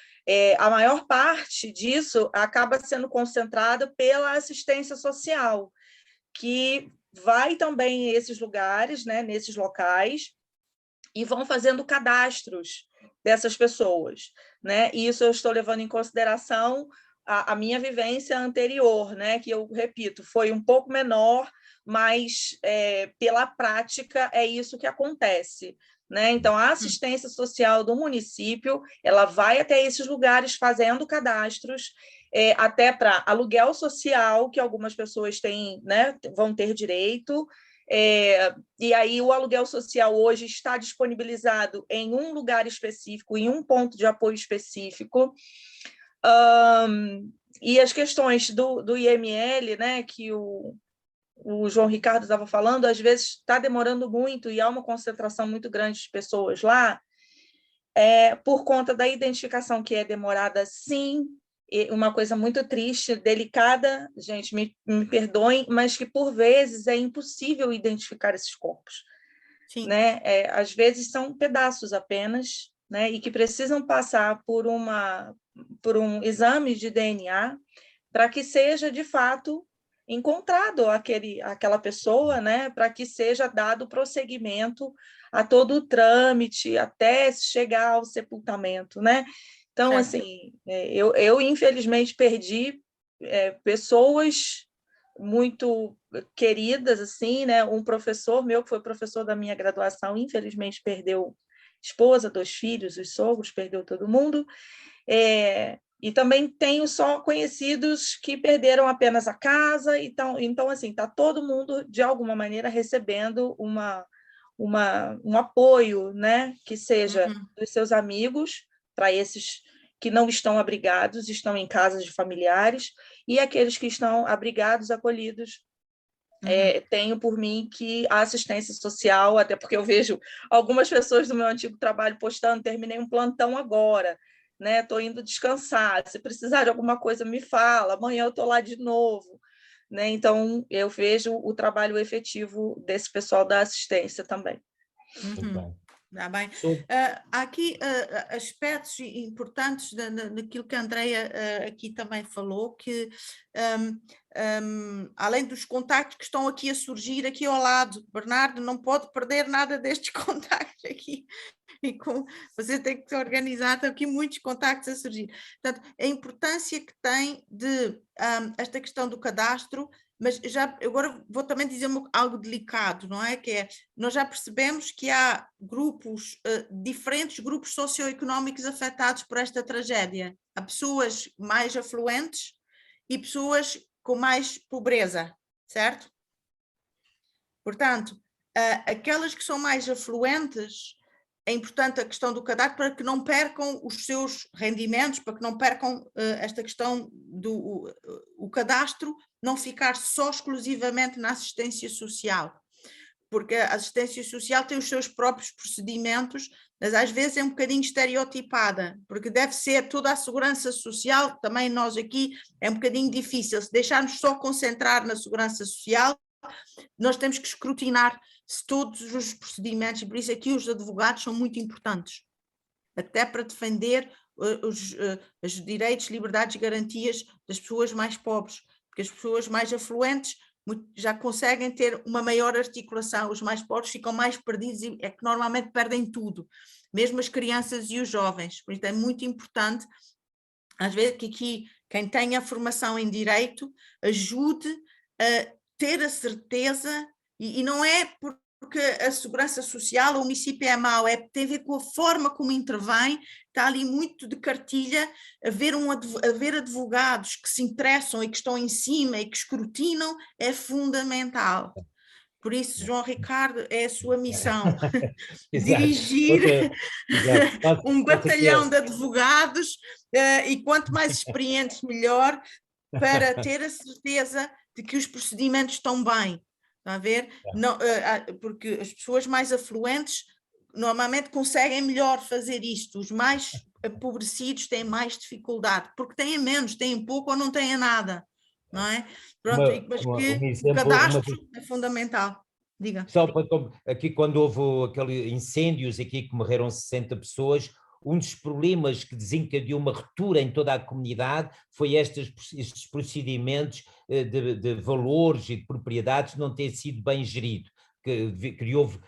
a maior parte disso acaba sendo concentrada pela assistência social, que vai também em esses lugares, né, nesses locais, e vão fazendo cadastros dessas pessoas, né? E isso eu estou levando em consideração a minha vivência anterior, né? Que eu repito, foi um pouco menor, mas pela prática é isso que acontece, né? Então, a assistência social do município, ela vai até esses lugares fazendo cadastros, até para aluguel social, que algumas pessoas têm, né, vão ter direito, e aí o aluguel social hoje está disponibilizado em um lugar específico, em um ponto de apoio específico, e as questões do IML, né, que o João Ricardo estava falando, às vezes está demorando muito e há uma concentração muito grande de pessoas lá, por conta da identificação que é demorada, sim, uma coisa muito triste, delicada, gente, me perdoem, mas que por vezes é impossível identificar esses corpos. Sim. Né? Às vezes são pedaços apenas, né? E que precisam passar por um exame de DNA para que seja, de fato, encontrado aquela pessoa, né? Para que seja dado prosseguimento a todo o trâmite até chegar ao sepultamento, né? Então, certo. Assim, eu infelizmente perdi pessoas muito queridas, assim, né? Um professor meu, que foi professor da minha graduação, infelizmente perdeu esposa, 2 filhos, os sogros, perdeu todo mundo. E também tenho só conhecidos que perderam apenas a casa, então assim, está todo mundo, de alguma maneira, recebendo um apoio, né? Que seja dos seus amigos, para esses que não estão abrigados, estão em casas de familiares, e aqueles que estão abrigados, acolhidos. Tenho por mim que a assistência social, até porque eu vejo algumas pessoas do meu antigo trabalho postando, terminei um plantão agora, né? Estou indo descansar, se precisar de alguma coisa me fala, amanhã eu estou lá de novo, né? Então eu vejo o trabalho efetivo desse pessoal da assistência também. Tá bem. Há aqui aspectos importantes daquilo que a Andreia aqui também falou, que além dos contactos que estão aqui a surgir aqui ao lado, Bernardo não pode perder nada destes contactos aqui, e você tem que se organizar, tem aqui muitos contactos a surgir. Portanto, a importância que tem de esta questão do cadastro, mas agora vou também dizer algo delicado, não é? Que nós já percebemos que há grupos, diferentes grupos socioeconómicos afetados por esta tragédia. Há pessoas mais afluentes e pessoas com mais pobreza, certo? Portanto, aquelas que são mais afluentes, é importante a questão do cadastro para que não percam os seus rendimentos, para que não percam esta questão do cadastro, não ficar só exclusivamente na assistência social, porque a assistência social tem os seus próprios procedimentos, mas às vezes é um bocadinho estereotipada, porque deve ser toda a segurança social, também nós aqui é um bocadinho difícil, se deixarmos só concentrar na segurança social, nós temos que escrutinar todos os procedimentos, e por isso aqui os advogados são muito importantes, até para defender os direitos, liberdades e garantias das pessoas mais pobres, porque as pessoas mais afluentes já conseguem ter uma maior articulação, os mais pobres ficam mais perdidos e é que normalmente perdem tudo, mesmo as crianças e os jovens, por isso é muito importante, às vezes, que aqui quem tem a formação em direito ajude a ter a certeza, e não é porque a segurança social, o município é mau, tem a ver com a forma como intervém, está ali muito de cartilha, haver advogados que se interessam e que estão em cima e que escrutinam é fundamental. Por isso, João Ricardo, é a sua missão, dirigir um batalhão de advogados, e quanto mais experientes, melhor, para ter a certeza de que os procedimentos estão bem. Está a ver? Não, porque as pessoas mais afluentes normalmente conseguem melhor fazer isto, os mais empobrecidos têm mais dificuldade, porque têm menos, têm pouco ou não têm nada, não é? Pronto, mas que o cadastro é fundamental. Diga. Só para, aqui quando houve aqueles incêndios aqui que morreram 60 pessoas, um dos problemas que desencadeou uma ruptura em toda a comunidade foi estes procedimentos de valores e de propriedades não ter sido bem gerido, que houve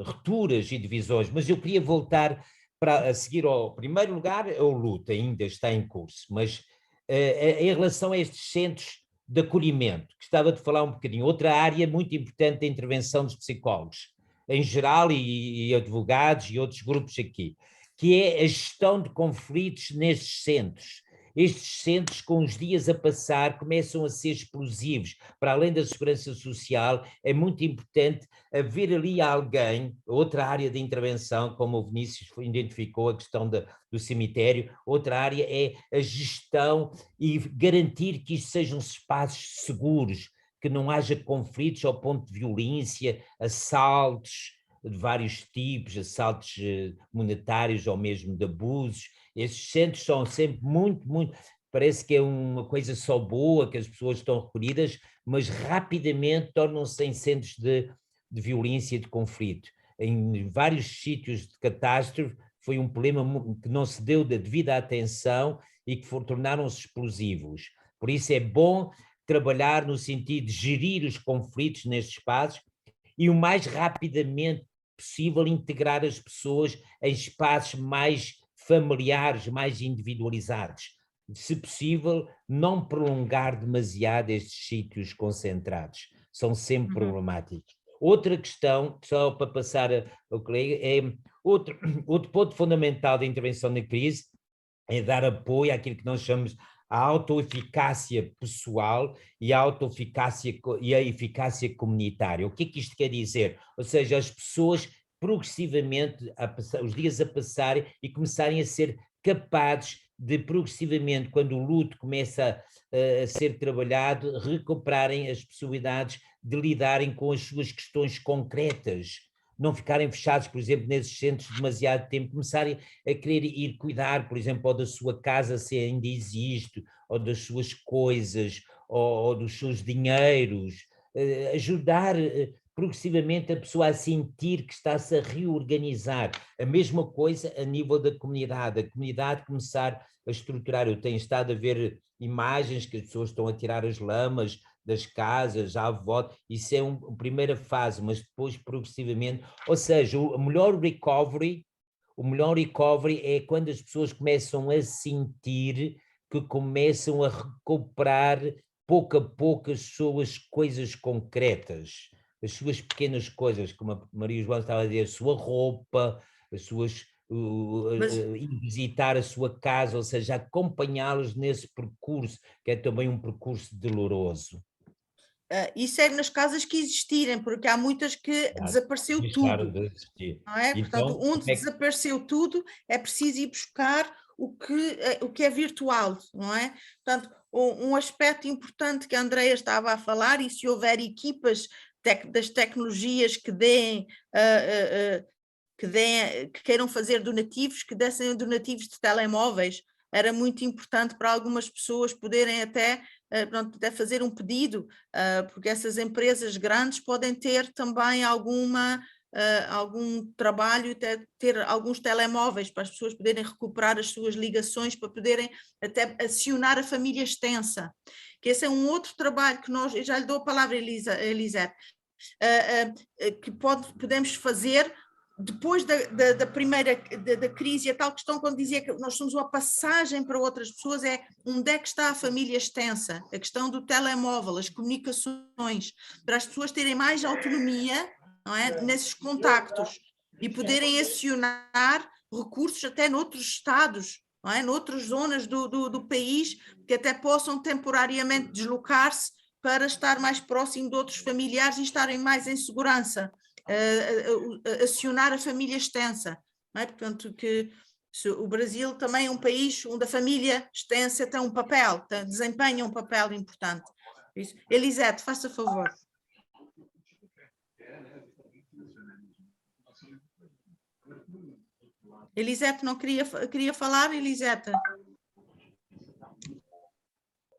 rupturas e divisões, mas eu queria voltar para a seguir ao primeiro lugar, o luto ainda está em curso, mas em relação a estes centros de acolhimento, gostava de falar um bocadinho, outra área muito importante da intervenção dos psicólogos, em geral, e advogados e outros grupos aqui, que é a gestão de conflitos nestes centros. Estes centros, com os dias a passar, começam a ser explosivos. Para além da segurança social, é muito importante haver ali alguém, outra área de intervenção, como o Vinícius identificou, a questão do cemitério, outra área é a gestão e garantir que isto sejam espaços seguros, que não haja conflitos ao ponto de violência, assaltos de vários tipos, assaltos monetários ou mesmo de abusos. Esses centros são sempre muito, parece que é uma coisa só boa, que as pessoas estão recolhidas, mas rapidamente tornam-se em centros de violência e de conflito. Em vários sítios de catástrofe foi um problema que não se deu da devida atenção e que tornaram-se explosivos. Por isso é bom trabalhar no sentido de gerir os conflitos nestes espaços e o mais rapidamente possível integrar as pessoas em espaços mais familiares, mais individualizados. Se possível, não prolongar demasiado estes sítios concentrados. São sempre problemáticos. Outra questão, só para passar ao colega, é outro ponto fundamental da intervenção na crise, é dar apoio àquilo que nós chamamos a autoeficácia pessoal e a eficácia comunitária. O que é que isto quer dizer? Ou seja, as pessoas progressivamente, os dias a passarem e começarem a ser capazes de progressivamente, quando o luto começa a ser trabalhado, recuperarem as possibilidades de lidarem com as suas questões concretas, não ficarem fechados, por exemplo, nesses centros demasiado tempo, começarem a querer ir cuidar, por exemplo, ou da sua casa se ainda existe, ou das suas coisas, ou dos seus dinheiros, ajudar progressivamente a pessoa a sentir que está-se a reorganizar. A mesma coisa a nível da comunidade, a comunidade começar a estruturar. Eu tenho estado a ver imagens que as pessoas estão a tirar as lamas das casas à volta, isso é uma primeira fase, mas depois progressivamente, ou seja, o melhor recovery é quando as pessoas começam a sentir que começam a recuperar pouco a pouco as suas coisas concretas, as suas pequenas coisas, como a Maria João estava a dizer, a sua roupa, as suas ir visitar a sua casa, ou seja, acompanhá-los nesse percurso, que é também um percurso doloroso. Isso é nas casas que existirem, porque há muitas que desapareceu tudo. Não é? Então, portanto, onde desapareceu tudo, é preciso ir buscar o que é virtual, não é? Portanto, um aspecto importante que a Andreia estava a falar, e se houver equipas das tecnologias que queiram fazer donativos, que dessem donativos de telemóveis, era muito importante para algumas pessoas poderem até fazer um pedido, porque essas empresas grandes podem ter também algum trabalho, ter alguns telemóveis para as pessoas poderem recuperar as suas ligações, para poderem até acionar a família extensa, que esse é um outro trabalho que nós, eu já lhe dou a palavra, Elisete, que podemos fazer depois da primeira da crise. A tal questão quando dizia que nós somos uma passagem para outras pessoas, é onde é que está a família extensa, a questão do telemóvel, as comunicações, para as pessoas terem mais autonomia, não é, nesses contactos e poderem acionar recursos até noutros estados, não é, noutras zonas do país, que até possam temporariamente deslocar-se para estar mais próximo de outros familiares e estarem mais em segurança. Acionar a família extensa, não é? Portanto, que o Brasil também é um país onde a família extensa desempenha um papel importante. Isso. Elisete, faça favor. Elisete não queria falar, Elisete?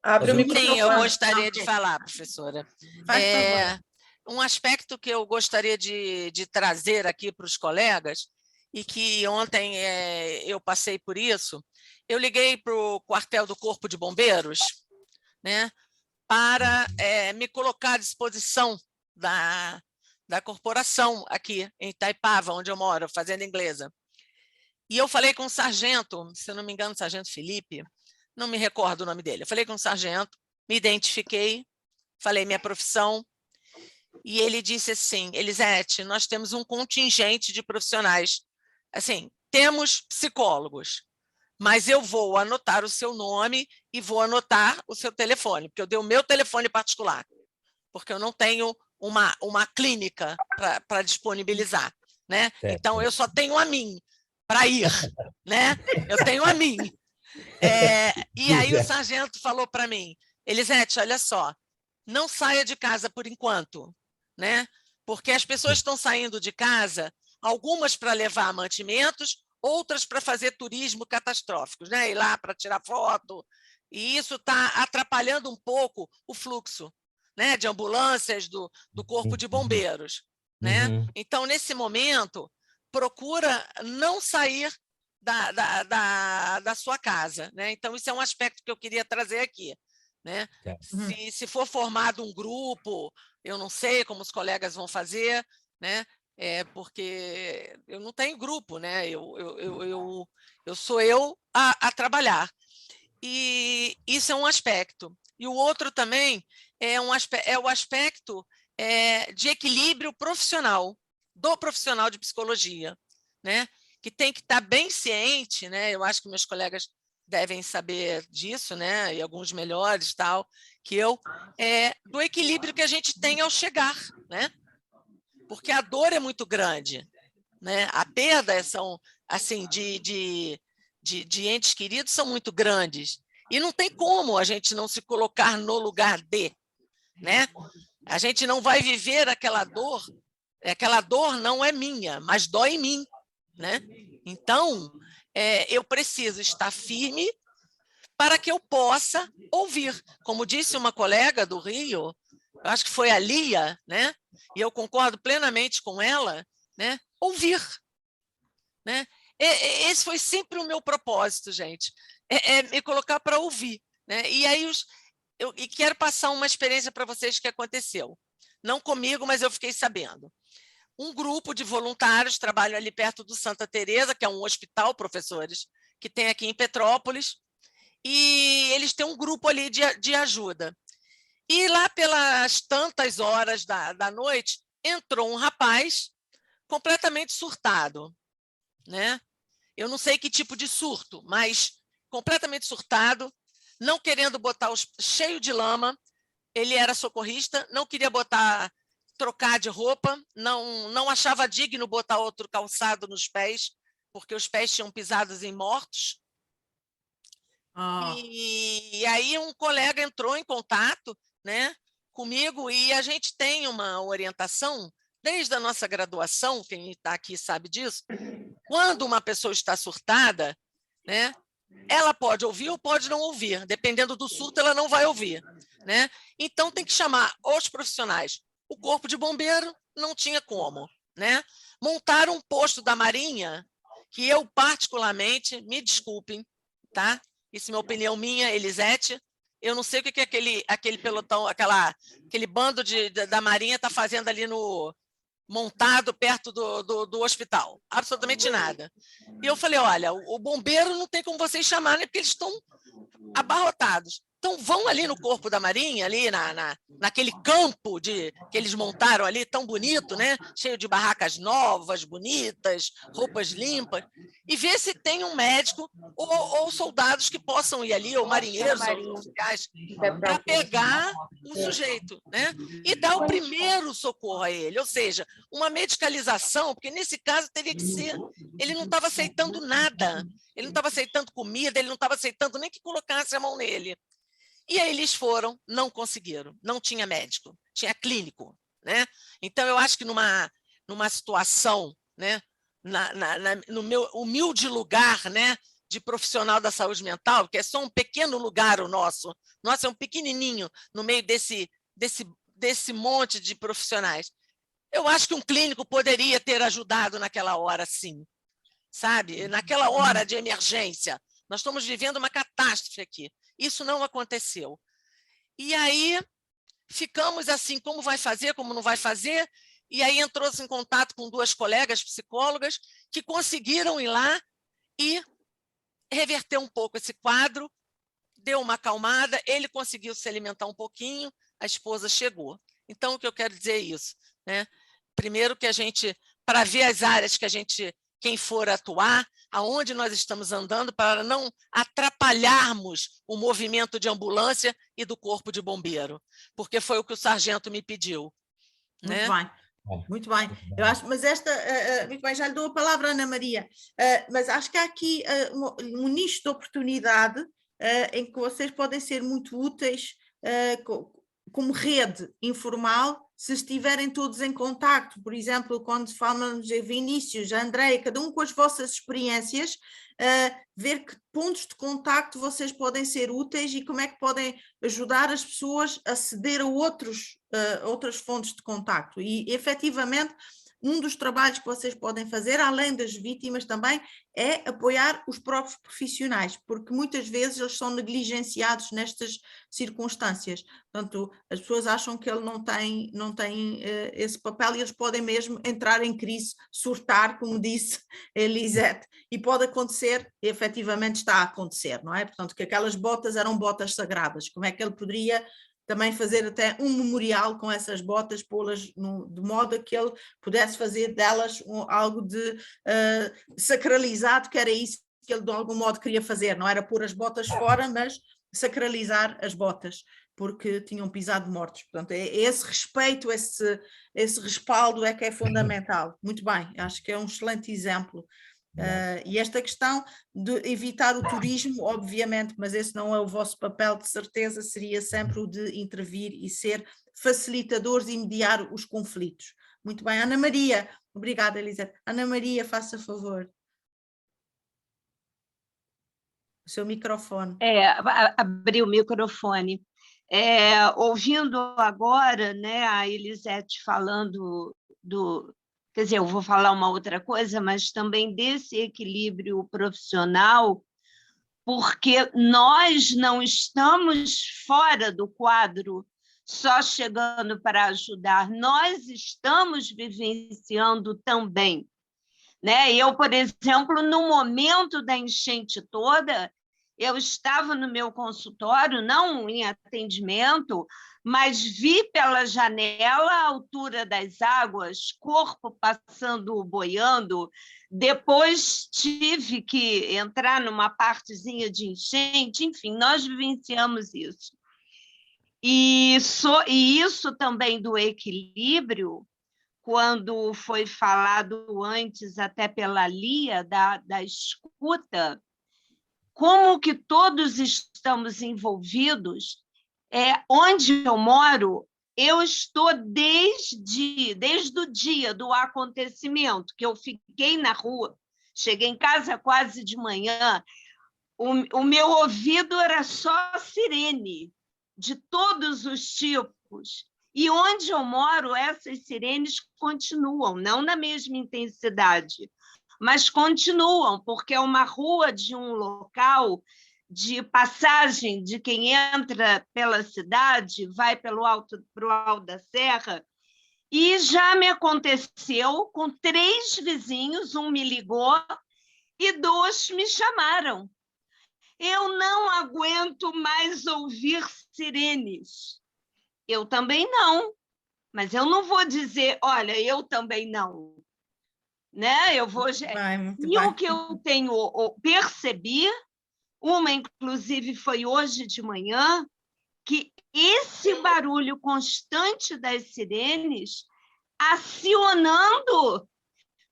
Abre o Sim, microfone. Sim, eu gostaria de falar, professora. Faz favor. Um aspecto que eu gostaria de trazer aqui para os colegas, e que ontem eu passei por isso, eu liguei para o quartel do Corpo de Bombeiros, né, para me colocar à disposição da corporação aqui em Itaipava, onde eu moro, Fazenda Inglesa. E eu falei com o sargento, se eu não me engano, o sargento Felipe, não me recordo o nome dele. Eu falei com o sargento, me identifiquei, falei minha profissão, e ele disse assim: Elisete, nós temos um contingente de profissionais, assim, temos psicólogos, mas eu vou anotar o seu nome e vou anotar o seu telefone, porque eu dei o meu telefone particular, porque eu não tenho uma clínica para disponibilizar, né? Certo. Então, eu só tenho a mim para ir, né? Eu tenho a mim. E aí o sargento falou para mim: Elisete, olha só, não saia de casa por enquanto, né? Porque as pessoas estão saindo de casa, algumas para levar mantimentos, outras para fazer turismo catastróficos, né? Ir lá para tirar foto, e isso está atrapalhando um pouco o fluxo, né? De ambulâncias do Corpo de Bombeiros, né? Então, nesse momento, procura não sair da sua casa, né? Então, isso é um aspecto que eu queria trazer aqui, né? Se for formado um grupo, eu não sei como os colegas vão fazer, né? Porque eu não tenho grupo, né? Eu sou eu a trabalhar. E isso é um aspecto. E o outro também é o aspecto de equilíbrio profissional, do profissional de psicologia, né? Que tem que estar bem ciente, né? Eu acho que meus colegas devem saber disso, né? E alguns melhores, tal, que eu, do equilíbrio que a gente tem ao chegar, né? Porque a dor é muito grande, né? A perda são, assim, de entes queridos são muito grandes, e não tem como a gente não se colocar no lugar de, né? A gente não vai viver aquela dor não é minha, mas dói em mim, né? Então, eu preciso estar firme para que eu possa ouvir. Como disse uma colega do Rio, eu acho que foi a Lia, né? E eu concordo plenamente com ela, né? Ouvir, né? Esse foi sempre o meu propósito, gente, me colocar para ouvir, né? E aí eu quero passar uma experiência para vocês que aconteceu. Não comigo, mas eu fiquei sabendo. Um grupo de voluntários trabalham ali perto do Santa Teresa, que é um hospital, professores, que tem aqui em Petrópolis, e eles têm um grupo ali de ajuda. E lá pelas tantas horas da noite, entrou um rapaz completamente surtado, né? Eu não sei que tipo de surto, mas completamente surtado, não querendo botar cheio de lama. Ele era socorrista, não queria trocar de roupa, não achava digno botar outro calçado nos pés, porque os pés tinham pisados em mortos. E aí um colega entrou em contato, né, comigo, e a gente tem uma orientação desde a nossa graduação, quem está aqui sabe disso. Quando uma pessoa está surtada, né, ela pode ouvir ou pode não ouvir, dependendo do surto, ela não vai ouvir, né? Então tem que chamar os profissionais. O Corpo de Bombeiro não tinha como, né? Montar um posto da Marinha, que eu particularmente, me desculpem, tá? Isso é uma opinião minha, Elisete. Eu não sei o que aquele pelotão, aquele bando da Marinha está fazendo ali montado perto do hospital. Absolutamente nada. E eu falei, olha, o bombeiro não tem como vocês chamarem, porque eles estão abarrotados. Então, vão ali no Corpo da Marinha, ali naquele campo que eles montaram ali, tão bonito, né? Cheio de barracas novas, bonitas, roupas limpas, e ver se tem um médico ou soldados que possam ir ali, ou marinheiros, ou oficiais, para pegar o sujeito, né? E dar o primeiro socorro a ele, ou seja, uma medicalização, porque nesse caso teria que ser, ele não estava aceitando nada, ele não estava aceitando comida, ele não estava aceitando nem que colocasse a mão nele. E aí eles foram, não conseguiram, não tinha médico, tinha clínico, né? Então, eu acho que numa situação, né, no meu humilde lugar, né, de profissional da saúde mental, que é só um pequeno lugar o nosso. Nossa, é um pequenininho no meio desse monte de profissionais. Eu acho que um clínico poderia ter ajudado naquela hora, sim. Sabe? Naquela hora de emergência. Nós estamos vivendo uma catástrofe aqui. Isso não aconteceu. E aí ficamos assim, como vai fazer, como não vai fazer? E aí entrou-se em contato com 2 colegas psicólogas que conseguiram ir lá e reverter um pouco esse quadro, deu uma acalmada, ele conseguiu se alimentar um pouquinho, a esposa chegou. Então, o que eu quero dizer é isso, né? Primeiro que a gente, para ver as áreas que quem for atuar, aonde nós estamos andando, para não atrapalharmos o movimento de ambulância e do corpo de bombeiro, porque foi o que o sargento me pediu. Muito né? bem. Muito bem, eu acho, mas muito bem, já lhe dou a palavra, Ana Maria, mas acho que há aqui um nicho de oportunidade em que vocês podem ser muito úteis como rede informal, se estiverem todos em contacto, por exemplo, quando falamos de Vinícius, Andréia, cada um com as vossas experiências, ver que pontos de contacto vocês podem ser úteis e como é que podem ajudar as pessoas a aceder a outras fontes de contacto. E, efetivamente, um dos trabalhos que vocês podem fazer, além das vítimas também, é apoiar os próprios profissionais, porque muitas vezes eles são negligenciados nestas circunstâncias. Portanto, as pessoas acham que ele não tem esse papel e eles podem mesmo entrar em crise, surtar, como disse Elisete, e pode acontecer, e efetivamente está a acontecer, não é? Portanto, que aquelas botas eram botas sagradas, como é que ele poderia também fazer até um memorial com essas botas, pô-las de modo a que ele pudesse fazer delas algo de sacralizado, que era isso que ele de algum modo queria fazer, não era pôr as botas fora, mas sacralizar as botas, porque tinham pisado mortos. Portanto, esse respeito, esse respaldo é que é fundamental. Muito bem, acho que é um excelente exemplo. E esta questão de evitar o turismo, obviamente, mas esse não é o vosso papel, de certeza, seria sempre o de intervir e ser facilitadores e mediar os conflitos. Muito bem, Ana Maria, obrigada, Elisete. Ana Maria, faça favor. O seu microfone. Abri o microfone. Ouvindo agora, né, a Elisete falando quer dizer, eu vou falar uma outra coisa, mas também desse equilíbrio profissional, porque nós não estamos fora do quadro só chegando para ajudar, nós estamos vivenciando também. Né? Eu, por exemplo, no momento da enchente toda, eu estava no meu consultório, não em atendimento, mas vi pela janela a altura das águas, corpo passando, boiando. Depois tive que entrar numa partezinha de enchente, enfim, nós vivenciamos isso. E isso também do equilíbrio, quando foi falado antes, até pela Lia, da escuta, como que todos estamos envolvidos. Onde eu moro, eu estou desde o dia do acontecimento, que eu fiquei na rua, cheguei em casa quase de manhã, o meu ouvido era só sirene, de todos os tipos. E onde eu moro, essas sirenes continuam, não na mesma intensidade, mas continuam, porque é uma rua de um local de passagem de quem entra pela cidade, vai pro alto da serra, e já me aconteceu com 3 vizinhos, um me ligou e 2 me chamaram. Eu não aguento mais ouvir sirenes. Eu também não, mas eu não vou dizer, olha, eu também não. Né? Eu vou... o que eu tenho percebi, uma inclusive foi hoje de manhã, que esse barulho constante das sirenes acionando,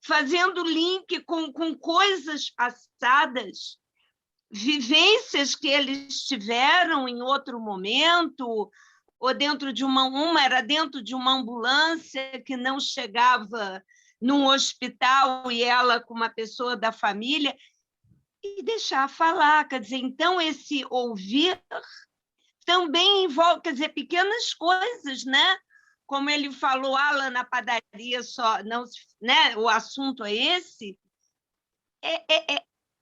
fazendo link com coisas passadas, vivências que eles tiveram em outro momento, ou dentro de uma era dentro de uma ambulância que não chegava, num hospital e ela com uma pessoa da família, e deixar falar. Quer dizer, então, esse ouvir também envolve, quer dizer, pequenas coisas, né? Como ele falou, Alan, na padaria só, não, né? O assunto é esse.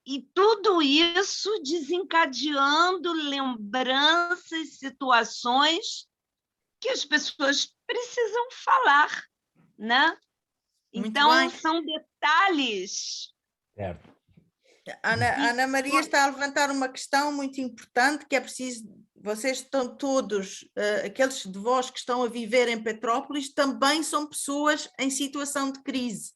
E tudo isso desencadeando lembranças, situações que as pessoas precisam falar, né? Então, são detalhes. Certo. Ana Maria está a levantar uma questão muito importante, que é preciso, vocês estão todos, aqueles de vós que estão a viver em Petrópolis, também são pessoas em situação de crise.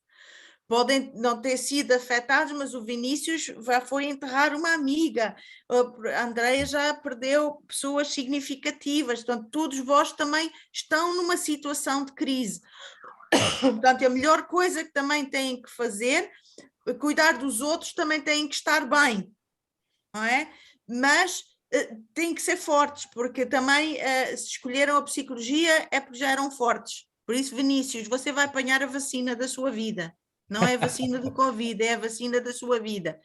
Podem não ter sido afetados, mas o Vinícius já foi enterrar uma amiga, a Andreia já perdeu pessoas significativas, portanto, todos vós também estão numa situação de crise. Portanto, a melhor coisa que também têm que fazer, cuidar dos outros, também têm que estar bem, não é? Mas têm que ser fortes, porque também se escolheram a psicologia é porque já eram fortes. Por isso, Vinícius, você vai apanhar a vacina da sua vida. Não é a vacina do Covid, é a vacina da sua vida.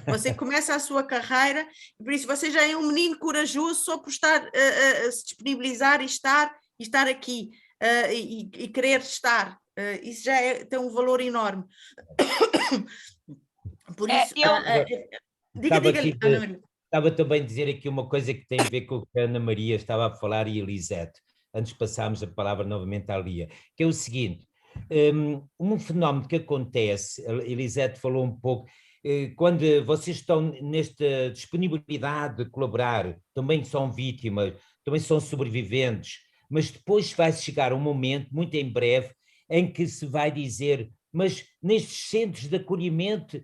Você começa a sua carreira, por isso você já é um menino corajoso só por estar a se disponibilizar e estar aqui e querer estar. Isso já tem um valor enorme. Por isso, Estava também a dizer aqui uma coisa que tem a ver com o que a Ana Maria estava a falar e a Elisete, antes de passarmos a palavra novamente à Lia, que é o seguinte. Um fenómeno que acontece, a Elisete falou um pouco, quando vocês estão nesta disponibilidade de colaborar, também são vítimas, também são sobreviventes, mas depois vai chegar um momento, muito em breve, em que se vai dizer, mas nestes centros de acolhimento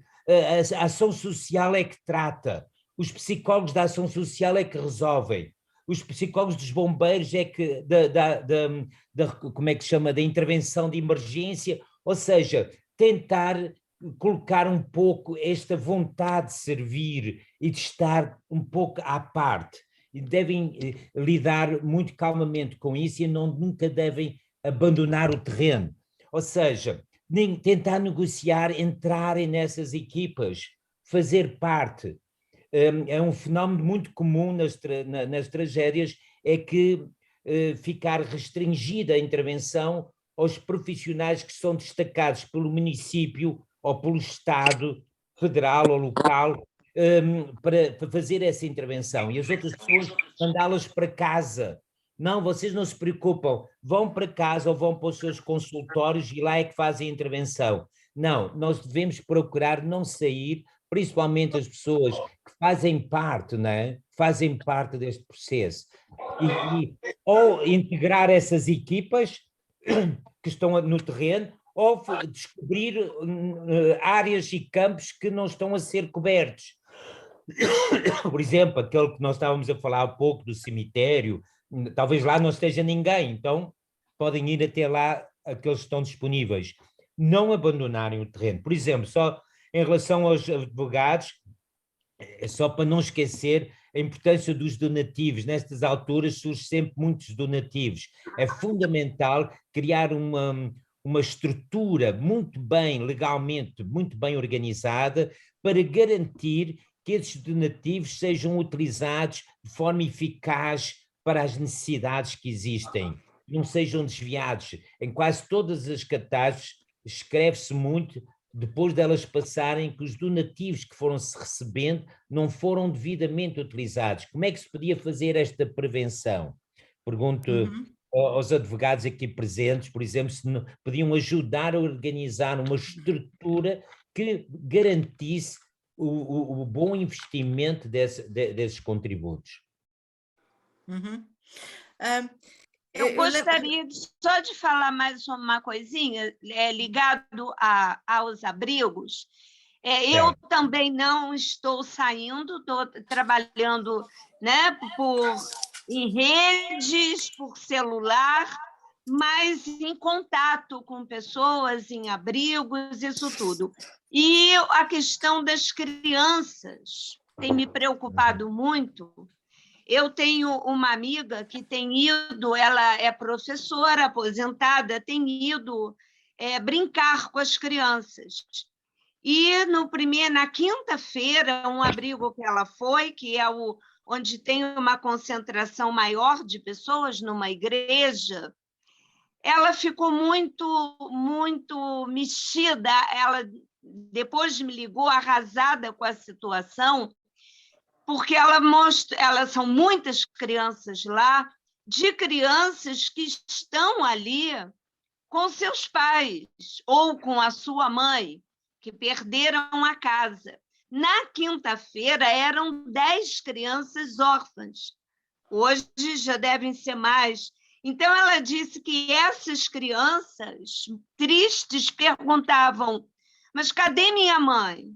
a ação social é que trata, os psicólogos da ação social é que resolvem, os psicólogos dos bombeiros é que, como é que se chama, da intervenção de emergência, ou seja, tentar colocar um pouco esta vontade de servir e de estar um pouco à parte. E devem lidar muito calmamente com isso e nunca devem abandonar o terreno. Ou seja, nem tentar negociar, entrarem nessas equipas, fazer parte. É um fenómeno muito comum nas tragédias, é que ficar restringida a intervenção aos profissionais que são destacados pelo município ou pelo Estado federal ou local para fazer essa intervenção, e as outras pessoas mandá-las para casa. Não, vocês não se preocupam, vão para casa ou vão para os seus consultórios e lá é que fazem a intervenção. Não, nós devemos procurar não sair, principalmente as pessoas que fazem parte, não é? Fazem parte deste processo. Ou integrar essas equipas que estão no terreno, ou descobrir áreas e campos que não estão a ser cobertos. Por exemplo, aquele que nós estávamos a falar há pouco do cemitério, talvez lá não esteja ninguém, então podem ir até lá aqueles que estão disponíveis. Não abandonarem o terreno. Por exemplo, só em relação aos advogados, é só para não esquecer a importância dos donativos. Nestas alturas surgem sempre muitos donativos. É fundamental criar uma estrutura muito bem, legalmente, muito bem organizada para garantir que esses donativos sejam utilizados de forma eficaz para as necessidades que existem, não sejam desviados. Em quase todas as catástrofes escreve-se muito, depois delas passarem, que os donativos que foram-se recebendo não foram devidamente utilizados. Como é que se podia fazer esta prevenção? Pergunto aos advogados aqui presentes, por exemplo, se podiam ajudar a organizar uma estrutura que garantisse o bom investimento desses contributos. Eu gostaria só de falar mais uma coisinha ligado aos abrigos. Eu também não estou saindo, estou trabalhando, né, em redes, por celular, mas em contato com pessoas, em abrigos, isso tudo. E a questão das crianças tem me preocupado muito. Eu tenho uma amiga que tem ido, ela é professora aposentada, tem ido brincar com as crianças. E na quinta-feira, um abrigo que ela foi, que é onde tem uma concentração maior de pessoas, numa igreja, ela ficou muito mexida. Ela depois me ligou arrasada com a situação, porque elas são muitas crianças lá, de crianças que estão ali com seus pais ou com a sua mãe, que perderam a casa. Na quinta-feira, eram 10 crianças órfãs. Hoje já devem ser mais. Então, ela disse que essas crianças tristes perguntavam: mas cadê minha mãe?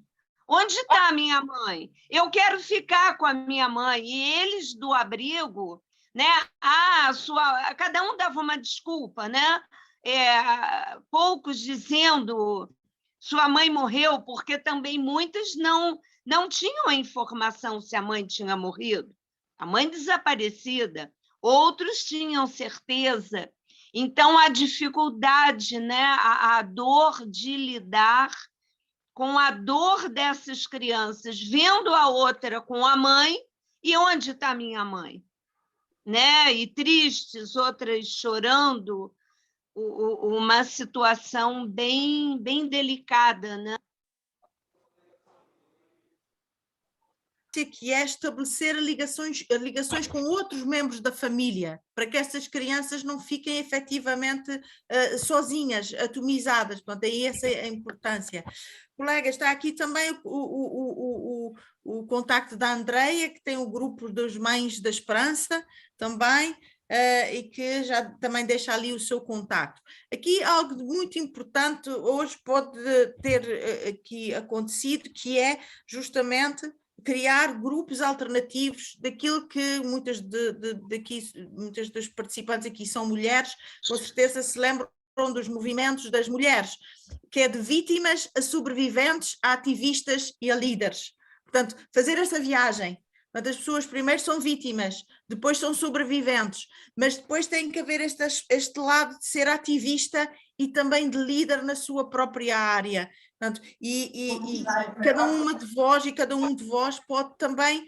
Onde está a minha mãe? Eu quero ficar com a minha mãe. E eles do abrigo, né? Cada um dava uma desculpa, né? Poucos dizendo sua mãe morreu, porque também muitas não tinham a informação se a mãe tinha morrido. A mãe desaparecida. Outros tinham certeza. Então, a dificuldade, né? A dor de lidar com a dor dessas crianças, vendo a outra com a mãe, e onde está minha mãe? Né? E tristes, outras chorando, uma situação bem delicada, né? Que é estabelecer ligações com outros membros da família, para que essas crianças não fiquem efetivamente sozinhas, atomizadas. Portanto, aí essa é a importância. Colega, está aqui também o contacto da Andreia, que tem o grupo das Mães da Esperança também, e que já também deixa ali o seu contacto. Aqui algo muito importante hoje pode ter aqui acontecido, que é justamente criar grupos alternativos daquilo que muitas dos participantes aqui são mulheres, com certeza se lembram dos movimentos das mulheres, que é de vítimas a sobreviventes, a ativistas e a líderes. Portanto, fazer essa viagem. Portanto, as pessoas primeiro são vítimas, depois são sobreviventes, mas depois tem que haver este lado de ser ativista e também de líder na sua própria área. Portanto, e cada uma de vós e cada um de vós pode também,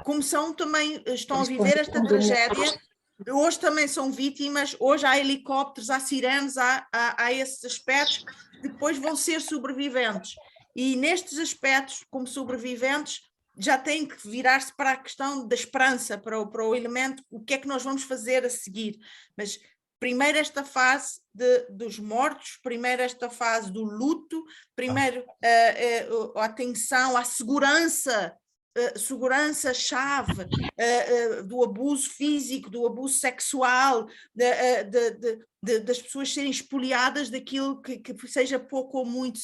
como também estão a viver esta tragédia, hoje também são vítimas, hoje há helicópteros, há sirenes, há esses aspectos, depois vão ser sobreviventes. E nestes aspectos, como sobreviventes, já tem que virar-se para a questão da esperança, para o elemento, o que é que nós vamos fazer a seguir. Mas primeiro esta fase dos mortos, primeiro esta fase do luto, primeiro a atenção à segurança-chave do abuso físico, do abuso sexual, das pessoas serem espoliadas daquilo que seja pouco ou muito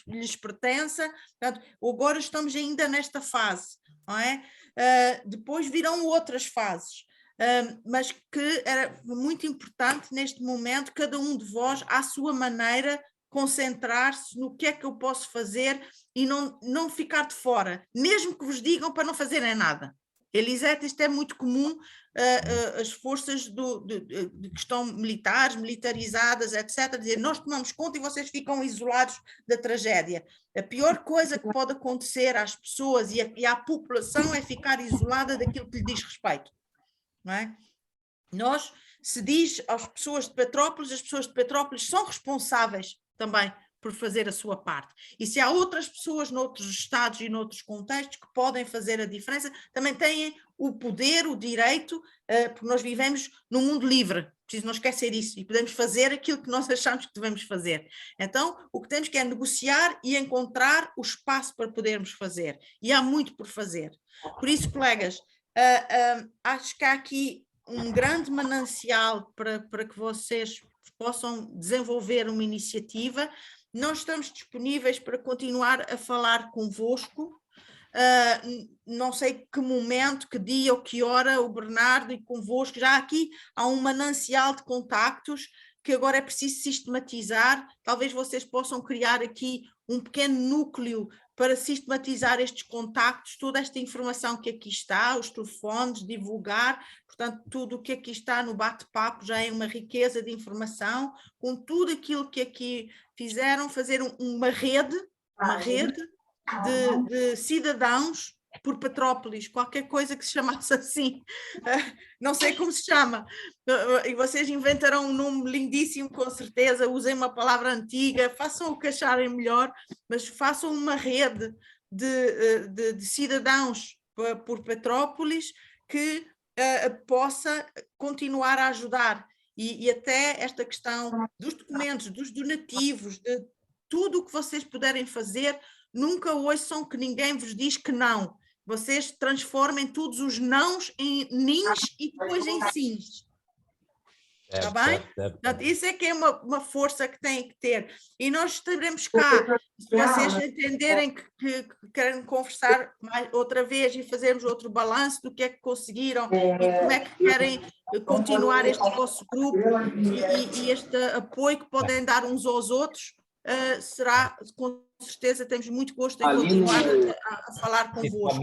lhes pertença. Portanto, agora estamos ainda nesta fase, não é? Depois virão outras fases. Mas que era muito importante neste momento, cada um de vós, à sua maneira, concentrar-se no que é que eu posso fazer e não ficar de fora, mesmo que vos digam para não fazerem nada. Elisete, isto é muito comum, as forças que estão militarizadas, etc., dizer, nós tomamos conta e vocês ficam isolados da tragédia. A pior coisa que pode acontecer às pessoas e à população é ficar isolada daquilo que lhe diz respeito. Não é? Se diz às pessoas de Petrópolis, as pessoas de Petrópolis são responsáveis também por fazer a sua parte. E se há outras pessoas noutros estados e noutros contextos que podem fazer a diferença, também têm o poder, o direito, porque nós vivemos num mundo livre, preciso não esquecer isso, e podemos fazer aquilo que nós achamos que devemos fazer. Então, o que temos que é negociar e encontrar o espaço para podermos fazer. E há muito por fazer. Por isso, colegas, acho que há aqui um grande manancial para que vocês possam desenvolver uma iniciativa. Nós estamos disponíveis para continuar a falar convosco. Não sei que momento, que dia ou que hora, o Bernardo e convosco, já aqui há um manancial de contactos que agora é preciso sistematizar. Talvez vocês possam criar aqui um pequeno núcleo para sistematizar estes contactos, toda esta informação que aqui está, os telefones, divulgar, portanto, tudo o que aqui está no bate-papo já é uma riqueza de informação, com tudo aquilo que aqui fizeram, fazer uma rede de cidadãos por Petrópolis, qualquer coisa que se chamasse assim, não sei como se chama, e vocês inventarão um nome lindíssimo, com certeza, usem uma palavra antiga, façam o que acharem melhor, mas façam uma rede de cidadãos por Petrópolis que possa continuar a ajudar, e até esta questão dos documentos, dos donativos, de tudo o que vocês puderem fazer, nunca ouçam que ninguém vos diz que não. Vocês transformem todos os nãos em nins e depois em sims. Está bem? Portanto, isso é que é uma força que tem que ter. E nós estaremos cá, se vocês entenderem que querem conversar outra vez e fazermos outro balanço do que é que conseguiram e como é que querem continuar este vosso grupo e este apoio que podem dar uns aos outros, será, com certeza, temos muito gosto em continuar a falar convosco.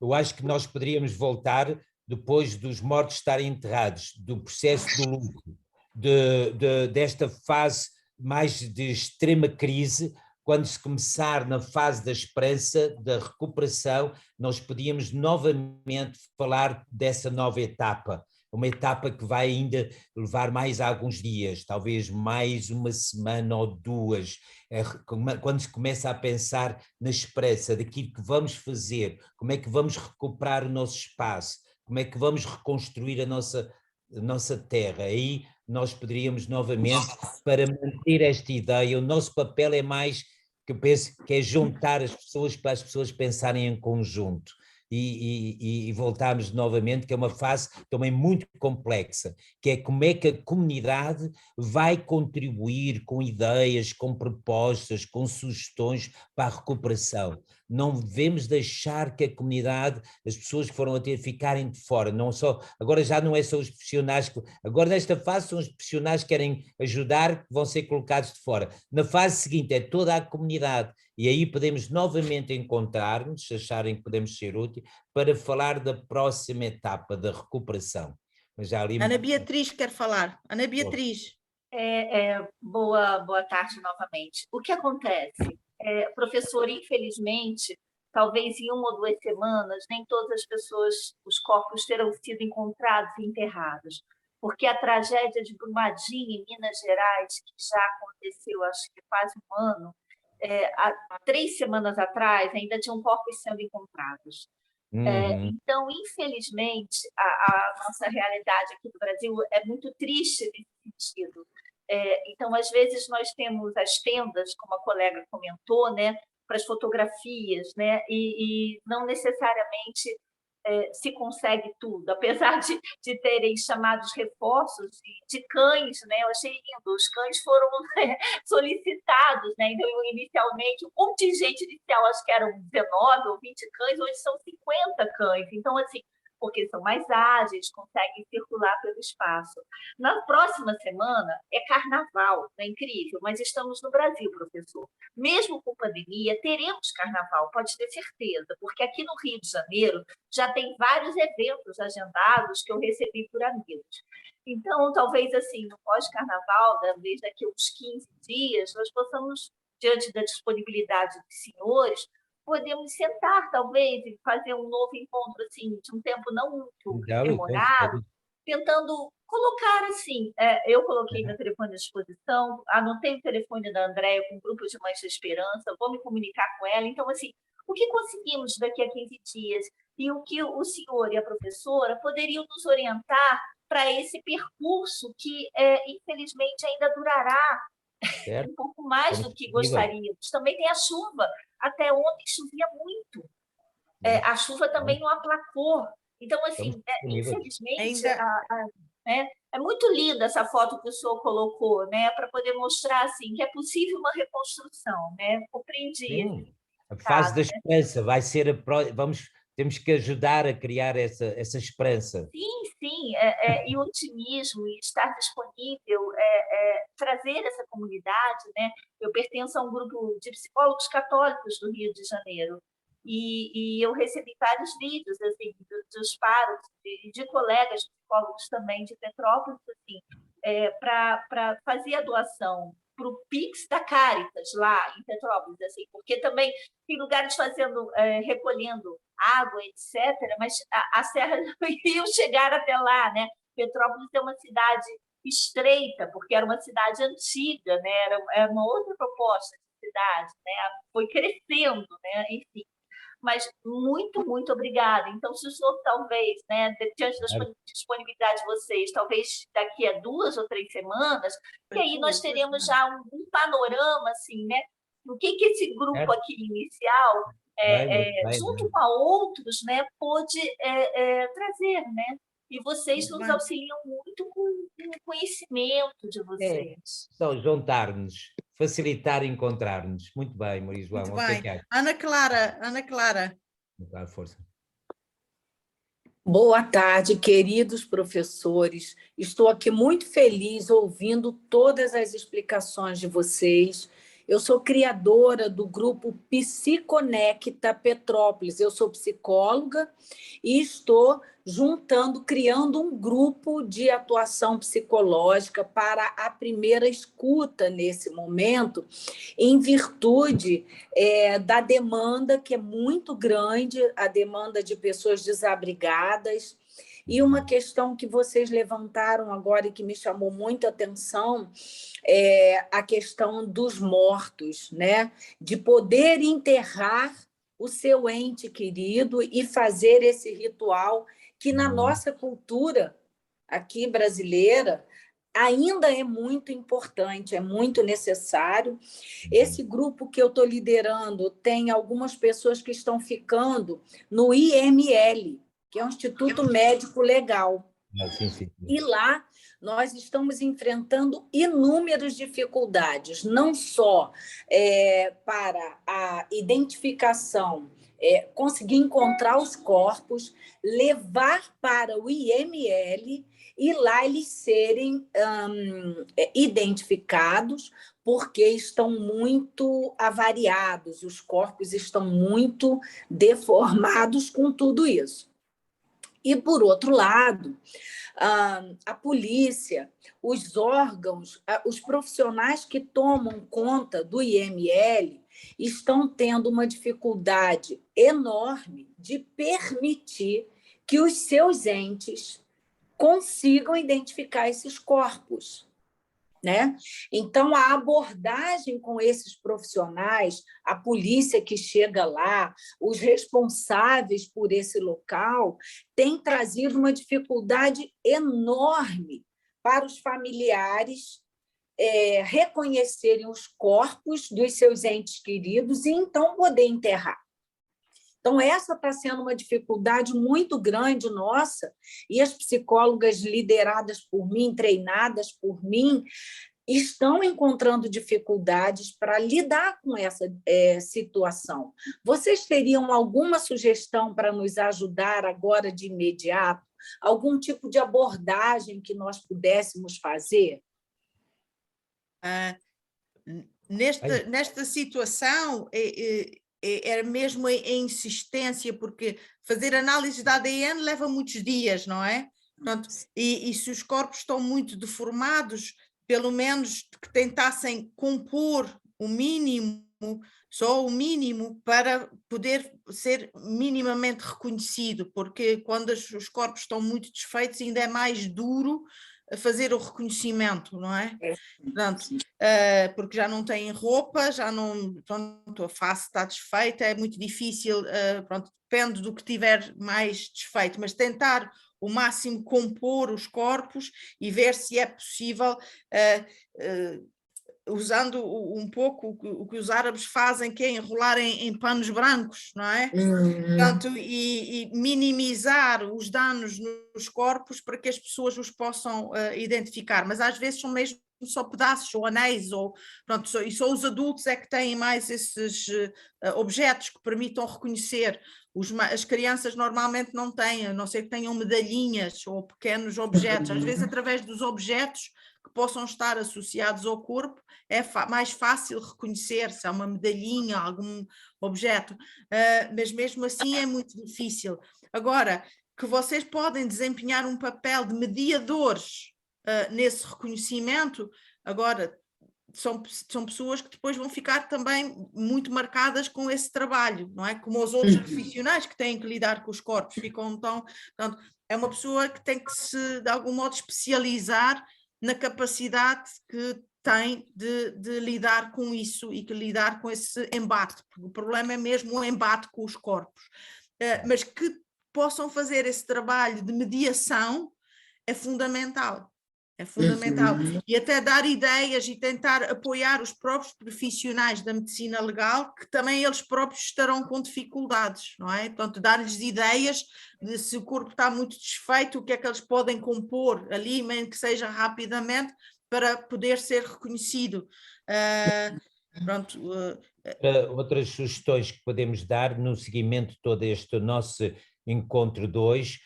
Eu acho que nós poderíamos voltar, depois dos mortos estarem enterrados, do processo do luto, desta fase mais de extrema crise, quando se começar na fase da esperança, da recuperação, nós podíamos novamente falar dessa nova etapa, uma etapa que vai ainda levar mais alguns dias, talvez mais uma semana ou duas, quando se começa a pensar na esperança daquilo que vamos fazer, como é que vamos recuperar o nosso espaço, como é que vamos reconstruir a nossa terra. Aí nós poderíamos novamente, para manter esta ideia, o nosso papel é mais, que eu penso, que é juntar as pessoas para as pessoas pensarem em conjunto. E voltarmos novamente, que é uma fase também muito complexa, que é como é que a comunidade vai contribuir com ideias, com propostas, com sugestões para a recuperação. Não devemos deixar que a comunidade, as pessoas que foram a ter, ficarem de fora, não só, agora já não é só os profissionais, agora nesta fase são os profissionais que querem ajudar, que vão ser colocados de fora. Na fase seguinte é toda a comunidade, e aí podemos novamente encontrar-nos, se acharem que podemos ser úteis, para falar da próxima etapa da recuperação. Mas já ali... Ana Beatriz quer falar. Ana Beatriz. Boa tarde novamente. O que acontece? Professor, infelizmente, talvez em 1 ou 2 semanas, nem todas as pessoas, os corpos terão sido encontrados e enterrados, porque a tragédia de Brumadinho, em Minas Gerais, que já aconteceu, acho que quase 1 ano, há 3 semanas atrás, ainda tinham corpos sendo encontrados. Então, infelizmente, a nossa realidade aqui do Brasil é muito triste nesse sentido. Então, às vezes, nós temos as tendas, como a colega comentou, né, para as fotografias, né, e não necessariamente se consegue tudo, apesar de terem chamados reforços de cães, né, eu achei lindo, os cães foram solicitados, né, então, inicialmente, o contingente inicial, acho que eram 19 ou 20 cães, hoje são 50 cães, então, assim, porque são mais ágeis, conseguem circular pelo espaço. Na próxima semana é carnaval, é incrível, mas estamos no Brasil, professor. Mesmo com pandemia, teremos carnaval, pode ter certeza, porque aqui no Rio de Janeiro já tem vários eventos agendados que eu recebi por amigos. Então, talvez assim, no pós-carnaval, talvez daqui a uns 15 dias, nós possamos, diante da disponibilidade dos senhores, podemos sentar, talvez, e fazer um novo encontro, assim, de um tempo não muito demorado, tentando colocar, assim, eu coloquei meu telefone à disposição, anotei o telefone da Andréia com o grupo de Mães da Esperança, vou me comunicar com ela, então, assim, o que conseguimos daqui a 15 dias e o que o senhor e a professora poderiam nos orientar para esse percurso que, infelizmente, ainda durará um pouco mais do que gostaríamos. Também tem a chuva. Até ontem chovia muito. A chuva também não aplacou. Então, assim, infelizmente, é muito linda essa foto que o senhor colocou, né, para poder mostrar assim, que é possível uma reconstrução. Né? Compreendi. A fase da esperança vai ser temos que ajudar a criar essa esperança. Sim, sim, e o otimismo, e estar disponível, trazer essa comunidade, né? Eu pertenço a um grupo de psicólogos católicos do Rio de Janeiro, e eu recebi vários vídeos assim, dos párocos, de colegas psicólogos também de Petrópolis, assim, para fazer a doação para o Pix da Caritas, lá em Petrópolis, assim, porque também tem lugares recolhendo água, etc., mas a serra não ia chegar até lá, né? Petrópolis é uma cidade estreita, porque era uma cidade antiga, né? Era uma outra proposta de cidade, né? Foi crescendo, né? Enfim. Mas muito obrigada. Então, se o senhor talvez, né, diante da disponibilidade de vocês, talvez daqui a 2 ou 3 semanas, que aí nós teremos já um panorama, assim, né, do que esse grupo aqui inicial, junto com outros, né, pôde trazer, né? E vocês nos auxiliam muito com o conhecimento de vocês. Então, juntar-nos, facilitar encontrar-nos. Muito bem, Maria João. Muito bem. Ana Clara. Força. Boa tarde, queridos professores. Estou aqui muito feliz ouvindo todas as explicações de vocês. Eu sou criadora do grupo Psiconecta Petrópolis. Eu sou psicóloga e estou criando um grupo de atuação psicológica para a primeira escuta nesse momento, em virtude da demanda que é muito grande, a demanda de pessoas desabrigadas. E uma questão que vocês levantaram agora e que me chamou muita atenção é a questão dos mortos, né? De poder enterrar o seu ente querido e fazer esse ritual que, na nossa cultura aqui brasileira, ainda é muito importante, é muito necessário. Esse grupo que eu estou liderando tem algumas pessoas que estão ficando no IML, que é o Instituto Médico Legal. Sim. E lá nós estamos enfrentando inúmeras dificuldades, não só para a identificação, conseguir encontrar os corpos, levar para o IML e lá eles serem identificados, porque estão muito avariados, os corpos estão muito deformados com tudo isso. E, por outro lado, a polícia, os órgãos, os profissionais que tomam conta do IML estão tendo uma dificuldade enorme de permitir que os seus entes consigam identificar esses corpos, né? Então, a abordagem com esses profissionais, a polícia que chega lá, os responsáveis por esse local, tem trazido uma dificuldade enorme para os familiares reconhecerem os corpos dos seus entes queridos e, então, poder enterrar. Então, essa está sendo uma dificuldade muito grande nossa, e as psicólogas lideradas por mim, treinadas por mim, estão encontrando dificuldades para lidar com essa situação. Vocês teriam alguma sugestão para nos ajudar agora de imediato? Algum tipo de abordagem que nós pudéssemos fazer? Nesta situação, era mesmo a insistência, porque fazer análise de ADN leva muitos dias, não é? Portanto, e se os corpos estão muito deformados, pelo menos que tentassem compor o mínimo, só o mínimo, para poder ser minimamente reconhecido, porque quando os corpos estão muito desfeitos ainda é mais duro fazer o reconhecimento, não é? Portanto, porque já não têm roupa, já não, pronto, a face está desfeita, é muito difícil, pronto, depende do que tiver mais desfeito, mas tentar o máximo compor os corpos e ver se é possível, usando um pouco o que os árabes fazem, que é enrolar em panos brancos, não é? Portanto, e minimizar os danos nos corpos para que as pessoas os possam identificar, mas às vezes são mesmo só pedaços ou anéis, ou, pronto, e só os adultos é que têm mais esses objetos que permitam reconhecer As crianças normalmente não têm, a não ser que tenham medalhinhas ou pequenos objetos. Às vezes, através dos objetos que possam estar associados ao corpo, é mais fácil reconhecer se há uma medalhinha, algum objeto, mas mesmo assim é muito difícil. Agora, que vocês podem desempenhar um papel de mediadores nesse reconhecimento, agora, são pessoas que depois vão ficar também muito marcadas com esse trabalho, não é? Como os outros profissionais que têm que lidar com os corpos, portanto, é uma pessoa que tem que se, de algum modo, especializar na capacidade que tem de lidar com isso e que lidar com esse embate, porque o problema é mesmo o embate com os corpos, mas que possam fazer esse trabalho de mediação é fundamental. É fundamental. E até dar ideias e tentar apoiar os próprios profissionais da medicina legal, que também eles próprios estarão com dificuldades, não é? Portanto, dar-lhes ideias de se o corpo está muito desfeito, o que é que eles podem compor ali, mesmo que seja rapidamente, para poder ser reconhecido. Outras sugestões que podemos dar no seguimento de todo este nosso encontro de hoje,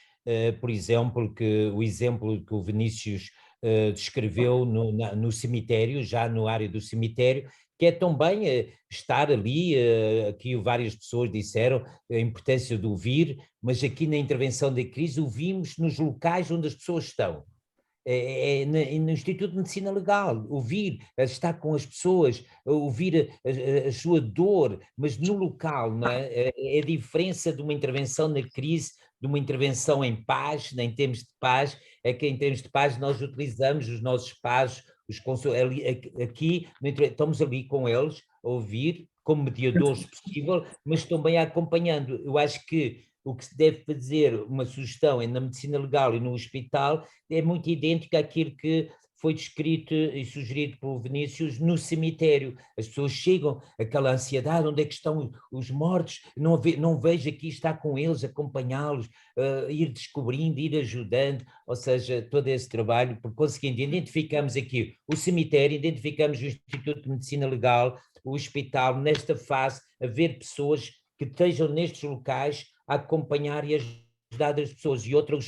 por exemplo, o exemplo que o Vinícius descreveu no cemitério, já no área do cemitério, que é também estar ali, aqui várias pessoas disseram a importância de ouvir, mas aqui na intervenção da crise ouvimos nos locais onde as pessoas estão. No Instituto de Medicina Legal, ouvir, estar com as pessoas, ouvir a sua dor, mas no local, não é? É a diferença de uma intervenção na crise, de uma intervenção em paz, em termos de paz, é que em termos de paz nós utilizamos os nossos pais, aqui estamos ali com eles, a ouvir, como mediadores possível, mas também acompanhando. Eu acho que o que se deve fazer, uma sugestão na medicina legal e no hospital, é muito idêntico àquilo que foi descrito e sugerido pelo Vinícius no cemitério. As pessoas chegam, aquela ansiedade, onde é que estão os mortos? Não vejo aqui estar com eles, acompanhá-los, ir descobrindo, ir ajudando, ou seja, todo esse trabalho, por conseguinte, identificamos aqui o cemitério, identificamos o Instituto de Medicina Legal, o hospital, nesta fase, a ver pessoas que estejam nestes locais a acompanhar e ajudar as pessoas, e outros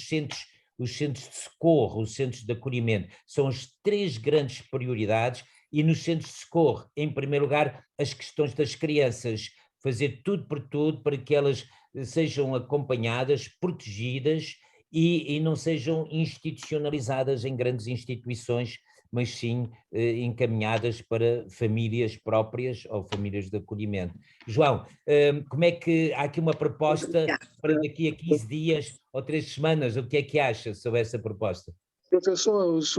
os centros de socorro, os centros de acolhimento, são as 3 grandes prioridades, e nos centros de socorro, em primeiro lugar, as questões das crianças, fazer tudo por tudo para que elas sejam acompanhadas, protegidas e não sejam institucionalizadas em grandes instituições, mas sim encaminhadas para famílias próprias ou famílias de acolhimento. João, como é que há aqui uma proposta para daqui a 15 dias ou 3 semanas? O que é que acha sobre essa proposta? Professor, os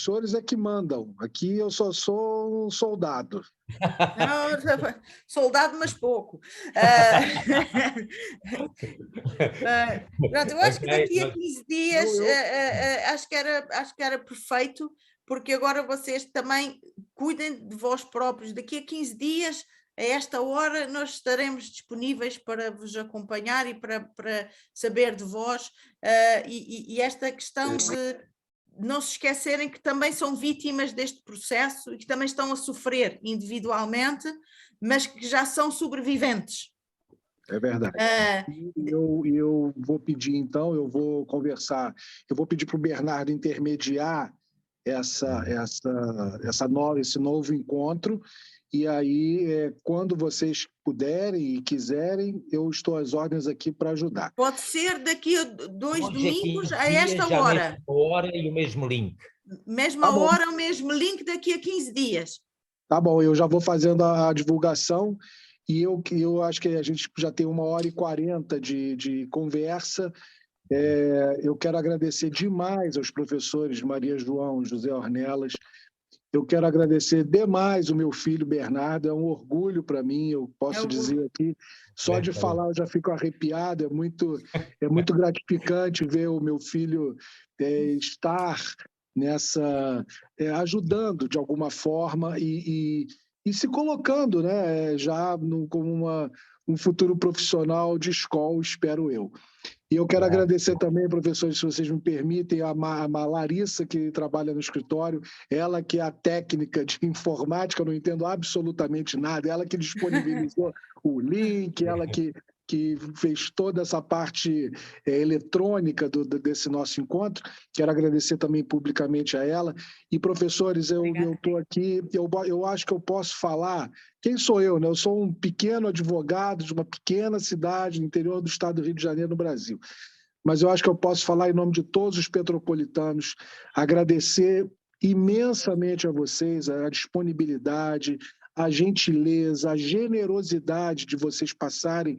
senhores é que mandam. Aqui eu só sou um soldado. Não, soldado, mas pouco. Pronto, eu acho que daqui a 15 dias acho que era perfeito, porque agora vocês também cuidem de vós próprios. Daqui a 15 dias, a esta hora, nós estaremos disponíveis para vos acompanhar e para saber de vós, e esta questão de não se esquecerem que também são vítimas deste processo e que também estão a sofrer individualmente, mas que já são sobreviventes. É verdade. Eu vou pedir, então, eu vou conversar, eu vou pedir para o Bernardo intermediar esse novo encontro, e aí, quando vocês puderem e quiserem, eu estou às ordens aqui para ajudar. Pode ser daqui a 2 domingos a esta hora. A mesma hora e o mesmo link. Mesma hora, o mesmo link daqui a 15 dias. Tá bom, eu já vou fazendo a divulgação, e eu acho que a gente já tem 1h40 de conversa. Eu quero agradecer demais aos professores Maria João e José Ornelas. Eu quero agradecer demais o meu filho Bernardo, é um orgulho para mim, eu posso dizer aqui, só de falar eu já fico arrepiado, é muito gratificante ver o meu filho estar ajudando de alguma forma e se colocando, né, já como um futuro profissional de escola, espero eu. E eu quero agradecer também, professores, se vocês me permitem, a Larissa, que trabalha no escritório, ela que é a técnica de informática, eu não entendo absolutamente nada, ela que disponibilizou o link, ela que que fez toda essa parte eletrônica desse nosso encontro. Quero agradecer também publicamente a ela. E, professores, eu estou aqui, eu acho que eu posso falar. Quem sou eu, né? Eu sou um pequeno advogado de uma pequena cidade no interior do estado do Rio de Janeiro, no Brasil. Mas eu acho que eu posso falar em nome de todos os petropolitanos, agradecer imensamente a vocês a disponibilidade, a gentileza, a generosidade de vocês passarem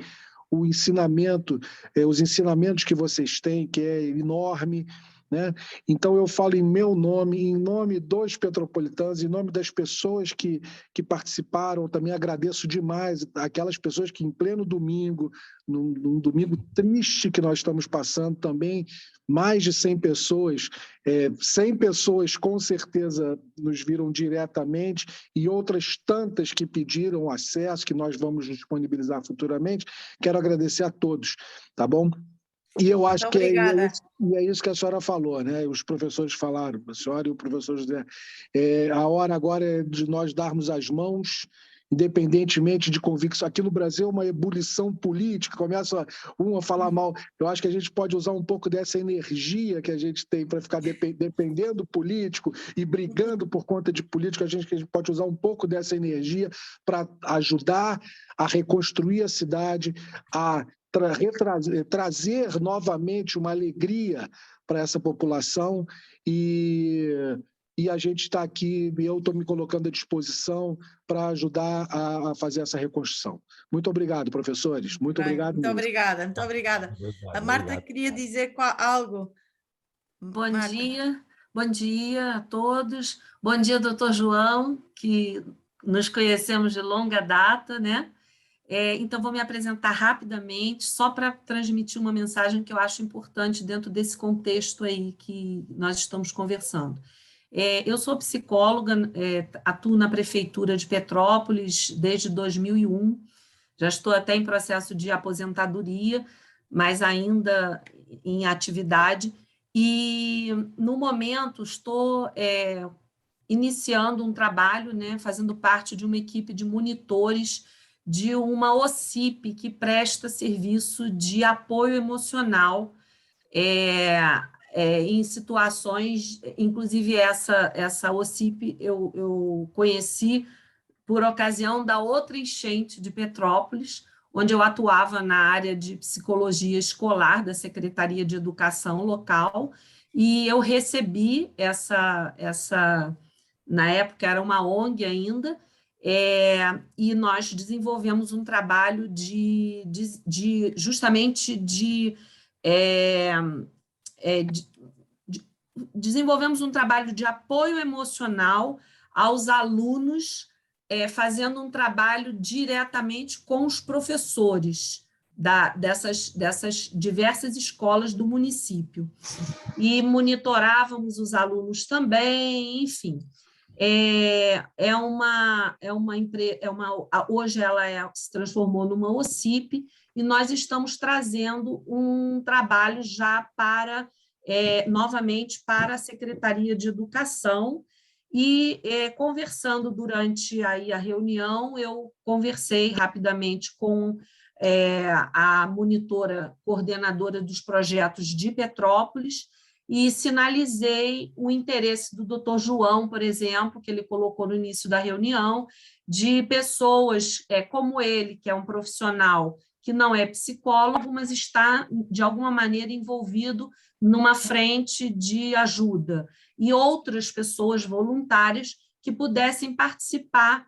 o ensinamento, os ensinamentos que vocês têm, que é enorme, né? Então, eu falo em meu nome, em nome dos petropolitanos, em nome das pessoas que participaram. Também agradeço demais aquelas pessoas que, em pleno domingo, num domingo triste que nós estamos passando, também mais de 100 pessoas, 100 pessoas com certeza nos viram diretamente e outras tantas que pediram acesso, que nós vamos disponibilizar futuramente. Quero agradecer a todos, tá bom? E eu acho que é isso que a senhora falou, né? Os professores falaram, a senhora e o professor José. A hora agora é de nós darmos as mãos, independentemente de convicção. Aqui no Brasil é uma ebulição política, começa um a falar mal. Eu acho que a gente pode usar um pouco dessa energia que a gente tem para ficar dependendo do político e brigando por conta de político. A gente pode usar um pouco dessa energia para ajudar a reconstruir a cidade, a trazer novamente uma alegria para essa população e a gente está aqui, eu estou me colocando à disposição para ajudar a fazer essa reconstrução. Muito obrigado, professores. Muito obrigado. Muito obrigada, muito obrigada. A Marta queria dizer algo. Bom dia a todos. Bom dia, doutor João, que nos conhecemos de longa data, né? Então, vou me apresentar rapidamente, só para transmitir uma mensagem que eu acho importante dentro desse contexto aí que nós estamos conversando. Eu sou psicóloga, atuo na Prefeitura de Petrópolis desde 2001, já estou até em processo de aposentadoria, mas ainda em atividade, e no momento estou iniciando um trabalho, né, fazendo parte de uma equipe de monitores de uma OCIP que presta serviço de apoio emocional em situações, inclusive essa OCIP eu conheci por ocasião da outra enchente de Petrópolis, onde eu atuava na área de psicologia escolar da Secretaria de Educação local, e eu recebi na época era uma ONG ainda, e nós desenvolvemos um trabalho desenvolvemos um trabalho de apoio emocional aos alunos, fazendo um trabalho diretamente com os professores dessas diversas escolas do município. E monitorávamos os alunos também, enfim. Hoje ela se transformou numa OCIP e nós estamos trazendo um trabalho já novamente para a Secretaria de Educação e conversando durante aí a reunião, eu conversei rapidamente com a monitora coordenadora dos projetos de Petrópolis e sinalizei o interesse do doutor João, por exemplo, que ele colocou no início da reunião, de pessoas como ele, que é um profissional que não é psicólogo, mas está, de alguma maneira, envolvido numa frente de ajuda, e outras pessoas voluntárias que pudessem participar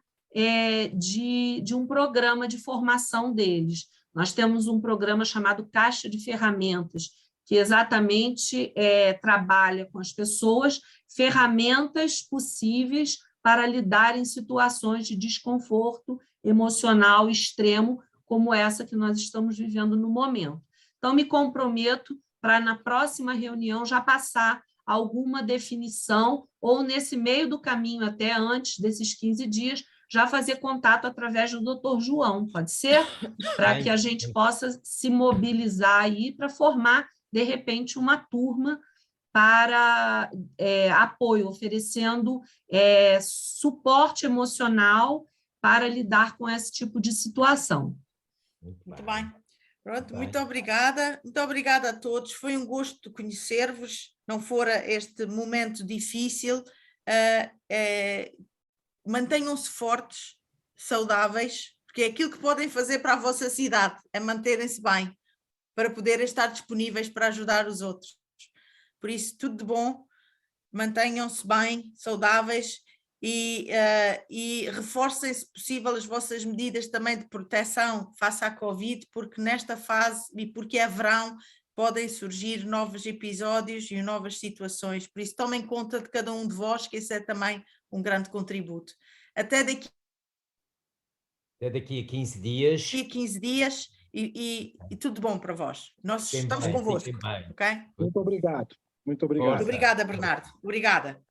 de um programa de formação deles. Nós temos um programa chamado Caixa de Ferramentas, que exatamente trabalha com as pessoas ferramentas possíveis para lidar em situações de desconforto emocional extremo, como essa que nós estamos vivendo no momento. Então, me comprometo para, na próxima reunião, já passar alguma definição, ou nesse meio do caminho, até antes desses 15 dias, já fazer contato através do doutor João, pode ser? Para que a gente possa se mobilizar aí para formar, de repente, uma turma para apoio, oferecendo suporte emocional para lidar com esse tipo de situação. Muito bem. Pronto, muito obrigada a todos, foi um gosto conhecer-vos, não fora este momento difícil, mantenham-se fortes, saudáveis, porque é aquilo que podem fazer para a vossa cidade, é manterem-se bem, para poderem estar disponíveis para ajudar os outros. Por isso, tudo de bom, mantenham-se bem, saudáveis e reforcem, se possível, as vossas medidas também de proteção face à Covid, porque nesta fase, e porque é verão, podem surgir novos episódios e novas situações. Por isso, tomem conta de cada um de vós, que isso é também um grande contributo. Até daqui a 15 dias. Daqui a 15 dias e tudo bom para vós. Nós estamos convosco. Ok? Muito obrigado. Muito obrigado. Obrigada, Bernardo. Obrigada.